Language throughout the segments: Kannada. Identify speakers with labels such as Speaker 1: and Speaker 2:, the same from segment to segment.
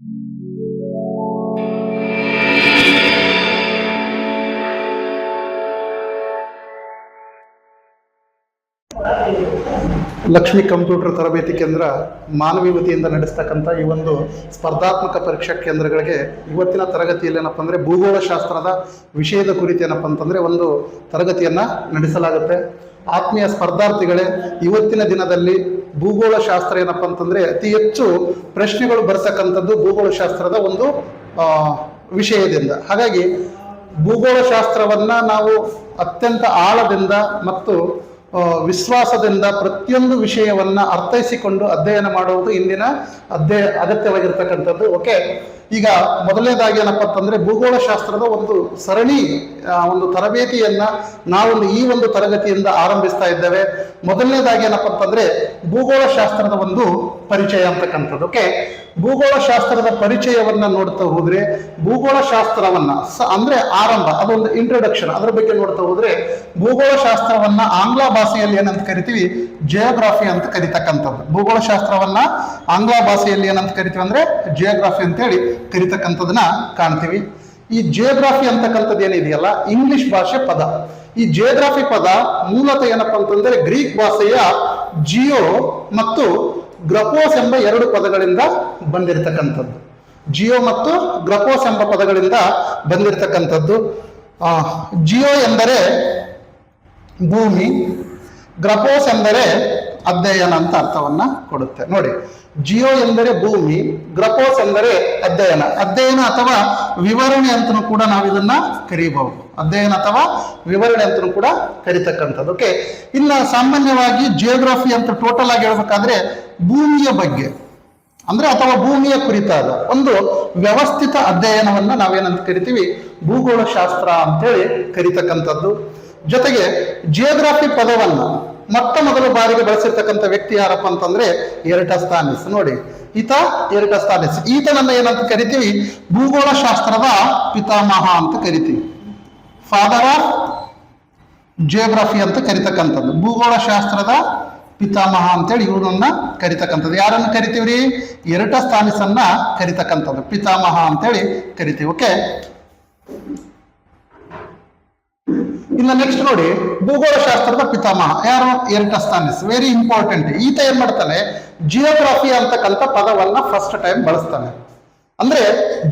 Speaker 1: ಲಕ್ಷ್ಮಿ ಕಂಪ್ಯೂಟರ್ ತರಬೇತಿ ಕೇಂದ್ರ ಮಾನವಿ ವತಿಯಿಂದ ನಡೆಸ್ತಕ್ಕಂಥ ಈ ಒಂದು ಸ್ಪರ್ಧಾತ್ಮಕ ಪರೀಕ್ಷಾ ಕೇಂದ್ರಗಳಿಗೆ ಇವತ್ತಿನ ತರಗತಿಯಲ್ಲಿ ಏನಪ್ಪ ಅಂದರೆ ಭೂಗೋಳಶಾಸ್ತ್ರದ ವಿಷಯದ ಕುರಿತು ಏನಪ್ಪ ಅಂತಂದರೆ ಒಂದು ತರಗತಿಯನ್ನು ನಡೆಸಲಾಗುತ್ತೆ. ಆತ್ಮೀಯ ಸ್ಪರ್ಧಾರ್ಥಿಗಳೇ, ಇವತ್ತಿನ ದಿನದಲ್ಲಿ ಭೂಗೋಳಶಾಸ್ತ್ರ ಏನಪ್ಪ ಅಂತಂದರೆ ಅತಿ ಹೆಚ್ಚು ಪ್ರಶ್ನೆಗಳು ಬರ್ತಕ್ಕಂಥದ್ದು ಭೂಗೋಳಶಾಸ್ತ್ರದ ಒಂದು ವಿಷಯದಿಂದ. ಹಾಗಾಗಿ ಭೂಗೋಳಶಾಸ್ತ್ರವನ್ನು ನಾವು ಅತ್ಯಂತ ಆಳದಿಂದ ಮತ್ತು ವಿಶ್ವಾಸದಿಂದ ಪ್ರತಿಯೊಂದು ವಿಷಯವನ್ನ ಅರ್ಥೈಸಿಕೊಂಡು ಅಧ್ಯಯನ ಮಾಡುವುದು ಇಂದಿನ ಅಗತ್ಯವಾಗಿರ್ತಕ್ಕಂಥದ್ದು. ಓಕೆ, ಈಗ ಮೊದಲನೇದಾಗಿ ಏನಪ್ಪ ಅಂತಂದ್ರೆ ಭೂಗೋಳಶಾಸ್ತ್ರದ ಒಂದು ಸರಣಿ ಒಂದು ತರಬೇತಿಯನ್ನ ನಾವೊಂದು ಈ ಒಂದು ತರಗತಿಯಿಂದ ಆರಂಭಿಸ್ತಾ ಇದ್ದೇವೆ. ಮೊದಲನೇದಾಗಿ ಏನಪ್ಪ ಅಂತಂದ್ರೆ ಭೂಗೋಳಶಾಸ್ತ್ರದ ಒಂದು ಪರಿಚಯ ಅಂತಕ್ಕಂಥದ್ದು. ಓಕೆ, ಭೂಗೋಳಶಾಸ್ತ್ರದ ಪರಿಚಯವನ್ನ ನೋಡ್ತಾ ಹೋದ್ರೆ ಭೂಗೋಳಶಾಸ್ತ್ರವನ್ನ ಅಂದ್ರೆ ಆರಂಭ, ಅದೊಂದು ಇಂಟ್ರೊಡಕ್ಷನ್, ಅದರ ಬಗ್ಗೆ ನೋಡ್ತಾ ಹೋದ್ರೆ ಭೂಗೋಳಶಾಸ್ತ್ರವನ್ನ ಆಂಗ್ಲ ಭಾಷೆಯಲ್ಲಿ ಏನಂತ ಕರಿತೀವಿ, ಜಿಯೋಗ್ರಾಫಿ ಅಂತ ಕರಿತಕ್ಕಂಥದ್ದು. ಭೂಗೋಳಶಾಸ್ತ್ರವನ್ನ ಆಂಗ್ಲ ಭಾಷೆಯಲ್ಲಿ ಏನಂತ ಕರಿತೀವಿ ಅಂದ್ರೆ ಜಿಯೋಗ್ರಾಫಿ ಅಂತೇಳಿ ಕರಿತಕ್ಕಂಥದನ್ನ ಕಾಣ್ತೀವಿ. ಈ ಜಿಯೋಗ್ರಾಫಿ ಅಂತಕ್ಕಂಥದ್ದು ಏನಿದೆಯಲ್ಲ, ಇಂಗ್ಲಿಷ್ ಭಾಷೆ ಪದ. ಈ ಜಿಯೋಗ್ರಾಫಿ ಪದ ಮೂಲತಃ ಏನಪ್ಪಾ ಅಂತಂದ್ರೆ ಗ್ರೀಕ್ ಭಾಷೆಯ ಜಿಯೋ ಮತ್ತು ಗ್ರಪೋಸ್ ಎಂಬ ಎರಡು ಪದಗಳಿಂದ ಬಂದಿರತಕ್ಕಂಥದ್ದು. ಜಿಯೋ ಮತ್ತು ಗ್ರಪೋಸ್ ಎಂಬ ಪದಗಳಿಂದ ಬಂದಿರತಕ್ಕಂಥದ್ದು. ಜಿಯೋ ಎಂದರೆ ಭೂಮಿ, ಗ್ರಪೋಸ್ ಎಂದರೆ ಅಧ್ಯಯನ ಅಂತ ಅರ್ಥವನ್ನ ಕೊಡುತ್ತೆ. ನೋಡಿ, ಜಿಯೋ ಎಂದರೆ ಭೂಮಿ, ಗ್ರಪೋಸ್ ಎಂದರೆ ಅಧ್ಯಯನ. ಅಧ್ಯಯನ ಅಥವಾ ವಿವರಣೆ ಅಂತಲೂ ಕೂಡ ನಾವು ಇದನ್ನ ಕರೀಬಹುದು. ಅಧ್ಯಯನ ಅಥವಾ ವಿವರಣೆ ಅಂತಲೂ ಕೂಡ ಕರಿತಕ್ಕಂಥದ್ದು. ಓಕೆ, ಇನ್ನು ಸಾಮಾನ್ಯವಾಗಿ ಜಿಯೋಗ್ರಫಿ ಅಂತ ಟೋಟಲ್ ಆಗಿ ಹೇಳ್ಬೇಕಾದ್ರೆ ಭೂಮಿಯ ಬಗ್ಗೆ ಅಂದ್ರೆ ಅಥವಾ ಭೂಮಿಯ ಕುರಿತಾದ ಒಂದು ವ್ಯವಸ್ಥಿತ ಅಧ್ಯಯನವನ್ನ ನಾವೇನಂತ ಕರಿತೀವಿ, ಭೂಗೋಳಶಾಸ್ತ್ರ ಅಂತೇಳಿ ಕರಿತಕ್ಕಂಥದ್ದು. ಜೊತೆಗೆ ಜಿಯೋಗ್ರಫಿ ಪದವನ್ನ ಮೊಟ್ಟ ಮೊದಲ ಬಾರಿಗೆ ಬಳಸಿರ್ತಕ್ಕಂಥ ವ್ಯಕ್ತಿ ಯಾರಪ್ಪ ಅಂತಂದ್ರೆ ಎರಟಸ್ಥಾನಿಸ್. ನೋಡಿ, ಎರಟಸ್ಥಾನಿಸ್, ಈತನನ್ನ ಏನಂತ ಕರಿತೀವಿ, ಭೂಗೋಳಶಾಸ್ತ್ರದ ಪಿತಾಮಹ ಅಂತ ಕರಿತೀವಿ. ಫಾದರ್ ಆಫ್ ಜಿಯೋಗ್ರಫಿ ಅಂತ ಕರಿತಕ್ಕಂಥದ್ದು, ಭೂಗೋಳಶಾಸ್ತ್ರದ ಪಿತಾಮಹ ಅಂತೇಳಿ ಇವರನ್ನ ಕರಿತಕ್ಕಂಥದ್ದು. ಯಾರನ್ನು ಕರಿತೀವ್ರಿ, ಎರಟಸ್ಥಾನಿಸ್ ಅನ್ನ ಕರಿತಕ್ಕಂಥದ್ದು, ಪಿತಾಮಹ ಅಂತೇಳಿ ಕರಿತೀವಿ. ಓಕೆ, ಇನ್ನು ನೆಕ್ಸ್ಟ್ ನೋಡಿ, ಭೂಗೋಳಶಾಸ್ತ್ರದ ಪಿತಾಮಹ ಯಾರು, ಎರಟಸ್ಥಾನಿಸ್. Very important. ಈತ ಏನ್ ಮಾಡ್ತಾನೆ, ಜಿಯೋಗ್ರಫಿ ಅಂತಕ್ಕಂಥ ಪದವನ್ನ ಫಸ್ಟ್ ಟೈಮ್ ಬಳಸ್ತಾನೆ. ಅಂದ್ರೆ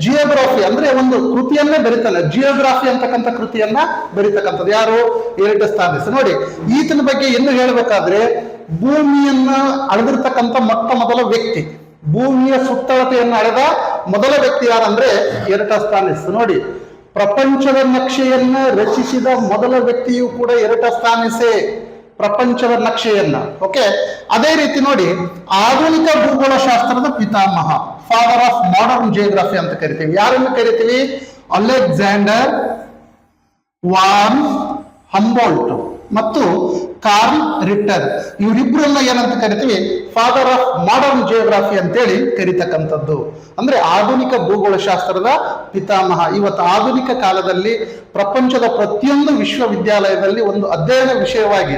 Speaker 1: ಜಿಯೋಗ್ರಫಿ ಅಂದ್ರೆ ಒಂದು ಕೃತಿಯನ್ನೇ ಬರೀತಾನೆ, ಜಿಯೋಗ್ರಫಿ ಅಂತಕ್ಕಂಥ ಕೃತಿಯನ್ನ ಬರೀತಕ್ಕಂಥದ್ದು ಯಾರು, ಎರಟಸ್ಥಾನಿಸ್. ನೋಡಿ, ಈತನ ಬಗ್ಗೆ ಇನ್ನು ಹೇಳಬೇಕಾದ್ರೆ ಭೂಮಿಯನ್ನ ಅಳೆದಿರ್ತಕ್ಕಂಥ ಮೊಟ್ಟ ಮೊದಲ ವ್ಯಕ್ತಿ, ಭೂಮಿಯ ಸುತ್ತಳತೆಯನ್ನು ಅಳೆದ ಮೊದಲ ವ್ಯಕ್ತಿ ಯಾರಂದ್ರೆ ಎರಟಸ್ಥಾನಿಸ್. ನೋಡಿ, ಪ್ರಪಂಚದ ನಕ್ಷೆಯನ್ನ ರಚಿಸಿದ ಮೊದಲ ವ್ಯಕ್ತಿಯು ಕೂಡ ಎರಟಸ್ಥಾನಿಸೇ, ಪ್ರಪಂಚದ ನಕ್ಷೆಯನ್ನ. ಓಕೆ, ಅದೇ ರೀತಿ ನೋಡಿ, ಆಧುನಿಕ ಭೂಗೋಳಶಾಸ್ತ್ರದ ಪಿತಾಮಹ, ಫಾದರ್ ಆಫ್ ಮಾಡರ್ನ್ ಜಿಯೋಗ್ರಫಿ ಅಂತ ಕರಿತೀವಿ. ಯಾರನ್ನು ಕರಿತೀವಿ, ಅಲೆಕ್ಸಾಂಡರ್ ವಾನ್ ಹಂಬೋಲ್ಟ್ ಮತ್ತು ಕಾರ್ಲ್ ರಿಟ್ಟರ್. ಇವರಿಬ್ಬರನ್ನ ಏನಂತ ಕರಿತೀವಿ, ಫಾದರ್ ಆಫ್ ಮಾಡರ್ನ್ ಜಿಯೋಗ್ರಫಿ ಅಂತೇಳಿ ಕರಿತಕ್ಕಂಥದ್ದು. ಅಂದ್ರೆ ಆಧುನಿಕ ಭೂಗೋಳಶಾಸ್ತ್ರದ ಪಿತಾಮಹ. ಇವತ್ತು ಆಧುನಿಕ ಕಾಲದಲ್ಲಿ ಪ್ರಪಂಚದ ಪ್ರತಿಯೊಂದು ವಿಶ್ವವಿದ್ಯಾಲಯದಲ್ಲಿ ಒಂದು ಅಧ್ಯಯನ ವಿಷಯವಾಗಿ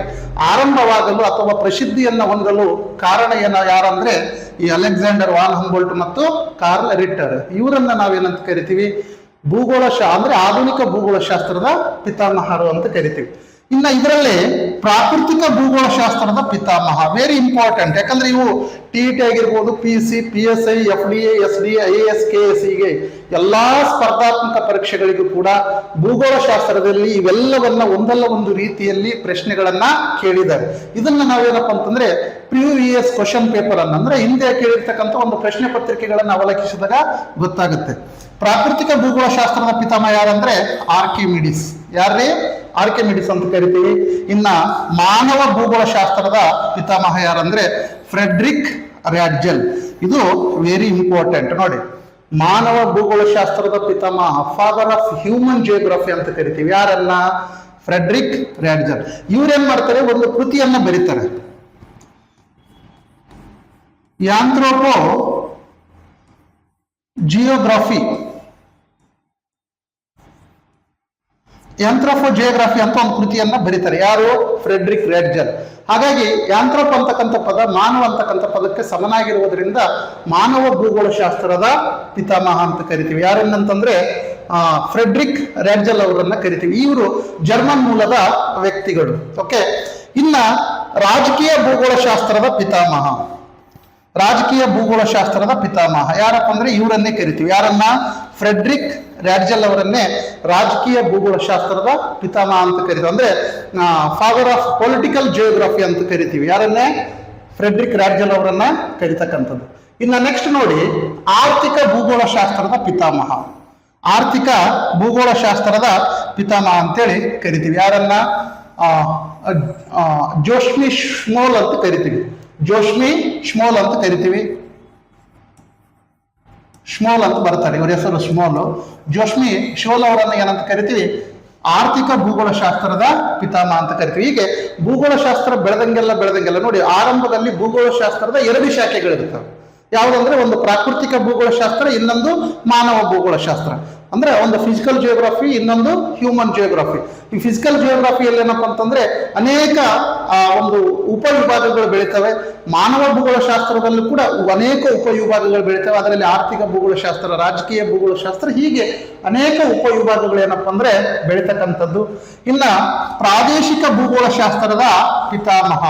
Speaker 1: ಆರಂಭವಾಗಲು ಅಥವಾ ಪ್ರಸಿದ್ಧಿಯನ್ನ ಹೊಂದಲು ಕಾರಣ ಯಾರಂದ್ರೆ ಈ ಅಲೆಕ್ಸಾಂಡರ್ ವಾನ್ ಹಂಬೋಲ್ಟ್ ಮತ್ತು ಕಾರ್ಲ್ ರಿಟ್ಟರ್. ಇವರನ್ನ ನಾವೇನಂತ ಕರಿತೀವಿ, ಅಂದ್ರೆ ಆಧುನಿಕ ಭೂಗೋಳಶಾಸ್ತ್ರದ ಪಿತಾಮಹರು ಅಂತ ಕರಿತೀವಿ. ಇನ್ನು ಇದರಲ್ಲಿ ಪ್ರಾಕೃತಿಕ ಭೂಗೋಳಶಾಸ್ತ್ರದ ಪಿತಾಮಹ ವೆರಿ ಇಂಪಾರ್ಟೆಂಟ್. ಯಾಕಂದ್ರೆ ಇವು TET ಆಗಿರ್ಬೋದು, PC, PSI, FDA, SDA, IAS, KS ಹೀಗೆ ಎಲ್ಲಾ ಸ್ಪರ್ಧಾತ್ಮಕ ಪರೀಕ್ಷೆಗಳಿಗೂ ಕೂಡ ಭೂಗೋಳಶಾಸ್ತ್ರದಲ್ಲಿ ಇವೆಲ್ಲವನ್ನ ಒಂದಲ್ಲ ಒಂದು ರೀತಿಯಲ್ಲಿ ಪ್ರಶ್ನೆಗಳನ್ನ ಕೇಳಿದ್ದಾರೆ. ಇದನ್ನ ನಾವೇನಪ್ಪ ಅಂತಂದ್ರೆ ಪ್ರಿವಿಯಸ್ ಕ್ವಶನ್ ಪೇಪರ್ ಅನ್ನ ಅಂದ್ರೆ ಹಿಂದೆ ಕೇಳಿರ್ತಕ್ಕಂಥ ಒಂದು ಪ್ರಶ್ನೆ ಪತ್ರಿಕೆಗಳನ್ನ ಅವಲೋಕಿಸಿದಾಗ ಗೊತ್ತಾಗುತ್ತೆ. ಪ್ರಾಕೃತಿಕ ಭೂಗೋಳಶಾಸ್ತ್ರದ ಪಿತಾಮಹ ಯಾರಂದ್ರೆ ಆರ್ಕಿಮಿಡಿಸ್. ಯಾರೇ, ಆರ್ಕಿಮಿಡಿಸ್ ಅಂತ ಕರಿತೀವಿ. ಇನ್ನ ಮಾನವ ಭೂಗೋಳಶಾಸ್ತ್ರದ ಪಿತಾಮಹ ಯಾರಂದ್ರೆ ಫ್ರೆಡ್ರಿಕ್ ರ್ಯಾಡ್ಜೆಲ್. ಇದು ವೆರಿ ಇಂಪಾರ್ಟೆಂಟ್. ನೋಡಿ, ಮಾನವ ಭೂಗೋಳಶಾಸ್ತ್ರದ ಪಿತಾಮಹ, ಫಾದರ್ ಆಫ್ ಹ್ಯೂಮನ್ ಜಿಯೋಗ್ರಫಿ ಅಂತ ಕರಿತೀವಿ. ಯಾರನ್ನ, ಫ್ರೆಡ್ರಿಕ್ ರ್ಯಾಡ್ಜೆಲ್. ಇವ್ರೇನ್ ಮಾಡ್ತಾರೆ, ಒಂದು ಕೃತಿಯನ್ನ ಬರೀತಾರೆ, ಯಾಂಥ್ರೋಪೋ ಜಿಯೋಗ್ರಫಿ. ಜಿಯೋಗ್ರಫಿ ಅಂತ ಒಂದು ಕೃತಿಯನ್ನ ಬರೀತಾರೆ. ಯಾರು? ಫ್ರೆಡ್ರಿಕ್ ರ್ಯಾಡ್ಜಲ್. ಹಾಗಾಗಿ ಯಾಂಥ್ರೋಪ್ ಅಂತಕ್ಕಂಥ ಪದ ಮಾನವ ಅಂತಕ್ಕಂಥ ಪದಕ್ಕೆ ಸಮನಾಗಿರುವುದರಿಂದ ಮಾನವ ಭೂಗೋಳಶಾಸ್ತ್ರದ ಪಿತಾಮಹ ಅಂತ ಕರಿತೀವಿ. ಯಾರನ್ನಂತಂದ್ರೆ ಫ್ರೆಡ್ರಿಕ್ ರ್ಯಾಡ್ಜಲ್ ಅವರನ್ನ ಕರಿತೀವಿ. ಇವರು ಜರ್ಮನ್ ಮೂಲದ ವ್ಯಕ್ತಿಗಳು. ಓಕೆ. ಇನ್ನ ರಾಜಕೀಯ ಭೂಗೋಳಶಾಸ್ತ್ರದ ಪಿತಾಮಹ, ರಾಜಕೀಯ ಭೂಗೋಳಶಾಸ್ತ್ರದ ಪಿತಾಮಹ ಯಾರಪ್ಪ ಅಂದ್ರೆ ಇವರನ್ನೇ ಕರಿತೀವಿ. ಯಾರನ್ನ? ಫ್ರೆಡ್ರಿಕ್ ರ್ಯಾಡ್ಜಲ್ ಅವರನ್ನೇ ರಾಜಕೀಯ ಭೂಗೋಳಶಾಸ್ತ್ರದ ಪಿತಾಮಹ ಅಂತ ಕರಿತೀವಿ. ಅಂದ್ರೆ ಫಾದರ್ ಆಫ್ ಪೊಲಿಟಿಕಲ್ ಜಿಯೋಗ್ರಫಿ ಅಂತ ಕರಿತೀವಿ. ಯಾರನ್ನೇ? ಫ್ರೆಡ್ರಿಕ್ ರ್ಯಾಡ್ಜಲ್ ಅವರನ್ನ ಕರಿತಕ್ಕಂಥದ್ದು. ಇನ್ನು ನೆಕ್ಸ್ಟ್ ನೋಡಿ, ಆರ್ಥಿಕ ಭೂಗೋಳಶಾಸ್ತ್ರದ ಪಿತಾಮಹ, ಆರ್ಥಿಕ ಭೂಗೋಳಶಾಸ್ತ್ರದ ಪಿತಾಮಹ ಅಂತೇಳಿ ಕರಿತೀವಿ. ಯಾರನ್ನ? ಜೋಶ್ಮಿ ಶ್ಮೋಲ್ ಅಂತ ಕರಿತೀವಿ. ಜೋಶ್ಮಿ ಶ್ಮೋಲ್ ಅಂತ ಕರಿತೀವಿ. ಶ್ಮೋಲ್ ಅಂತ ಬರ್ತಾರೆ, ಇವ್ರ ಹೆಸರು ಸ್ಮೋಲು. ಜೋಶ್ಮಿ ಶೋಲ್ ಅವರನ್ನ ಏನಂತ ಕರಿತೀವಿ? ಆರ್ಥಿಕ ಭೂಗೋಳಶಾಸ್ತ್ರದ ಪಿತಾಮಹ ಅಂತ ಕರಿತೀವಿ. ಹೀಗೆ ಭೂಗೋಳಶಾಸ್ತ್ರ ಬೆಳೆದಂಗೆಲ್ಲ ನೋಡಿ, ಆರಂಭದಲ್ಲಿ ಭೂಗೋಳಶಾಸ್ತ್ರದ ಎರಡು ಶಾಖೆಗಳಿರ್ತವೆ. ಯಾವುದಂದ್ರೆ ಒಂದು ಪ್ರಾಕೃತಿಕ ಭೂಗೋಳಶಾಸ್ತ್ರ, ಇನ್ನೊಂದು ಮಾನವ ಭೂಗೋಳಶಾಸ್ತ್ರ. ಅಂದ್ರೆ ಒಂದು ಫಿಸಿಕಲ್ ಜಿಯೋಗ್ರಫಿ, ಇನ್ನೊಂದು ಹ್ಯೂಮನ್ ಜಿಯೋಗ್ರಫಿ. ಈ ಫಿಸಿಕಲ್ ಜಿಯೋಗ್ರಫಿಯಲ್ಲಿ ಏನಪ್ಪಾ ಅಂತಂದ್ರೆ ಅನೇಕ ಒಂದು ಉಪವಿಭಾಗಗಳು ಬೆಳೀತವೆ. ಮಾನವ ಭೂಗೋಳಶಾಸ್ತ್ರದಲ್ಲೂ ಕೂಡ ಅನೇಕ ಉಪವಿಭಾಗಗಳು ಬೆಳೀತವೆ. ಅದರಲ್ಲಿ ಆರ್ಥಿಕ ಭೂಗೋಳಶಾಸ್ತ್ರ, ರಾಜಕೀಯ ಭೂಗೋಳಶಾಸ್ತ್ರ, ಹೀಗೆ ಅನೇಕ ಉಪವಿಭಾಗಗಳು ಏನಪ್ಪಾ ಅಂದ್ರೆ ಬೆಳೀತಕ್ಕಂಥದ್ದು. ಇನ್ನ ಪ್ರಾದೇಶಿಕ ಭೂಗೋಳಶಾಸ್ತ್ರದ ಪಿತಾಮಹ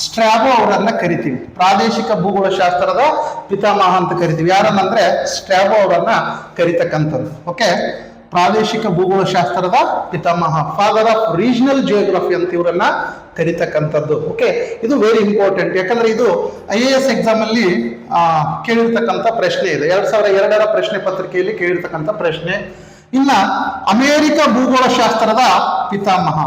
Speaker 1: ಸ್ಟ್ರಾಬೋ ಅವರನ್ನ ಕರಿತೀವಿ. ಪ್ರಾದೇಶಿಕ ಭೂಗೋಳಶಾಸ್ತ್ರದ ಪಿತಾಮಹ ಅಂತ ಕರಿತೀವಿ. ಯಾರನ್ನಂದ್ರೆ ಸ್ಟ್ರಾಬೋ ಅವರನ್ನ ಕರಿತಕ್ಕಂಥದ್ದು. ಓಕೆ. ಪ್ರಾದೇಶಿಕ ಭೂಗೋಳಶಾಸ್ತ್ರದ ಪಿತಾಮಹ, ಫಾದರ್ ಆಫ್ ರೀಜನಲ್ ಜಿಯೋಗ್ರಫಿ ಅಂತ ಇವರನ್ನ ಕರಿತಕ್ಕಂಥದ್ದು. ಓಕೆ. ಇದು ವೆರಿ ಇಂಪಾರ್ಟೆಂಟ್, ಯಾಕಂದ್ರೆ ಇದು IAS ಎಕ್ಸಾಮ್ ಅಲ್ಲಿ ಕೇಳಿರ್ತಕ್ಕಂಥ ಪ್ರಶ್ನೆ ಇದೆ. 2002ರ ಪ್ರಶ್ನೆ ಪತ್ರಿಕೆಯಲ್ಲಿ ಕೇಳಿರ್ತಕ್ಕಂಥ ಪ್ರಶ್ನೆ. ಇನ್ನ ಅಮೇರಿಕ ಭೂಗೋಳಶಾಸ್ತ್ರದ ಪಿತಾಮಹ,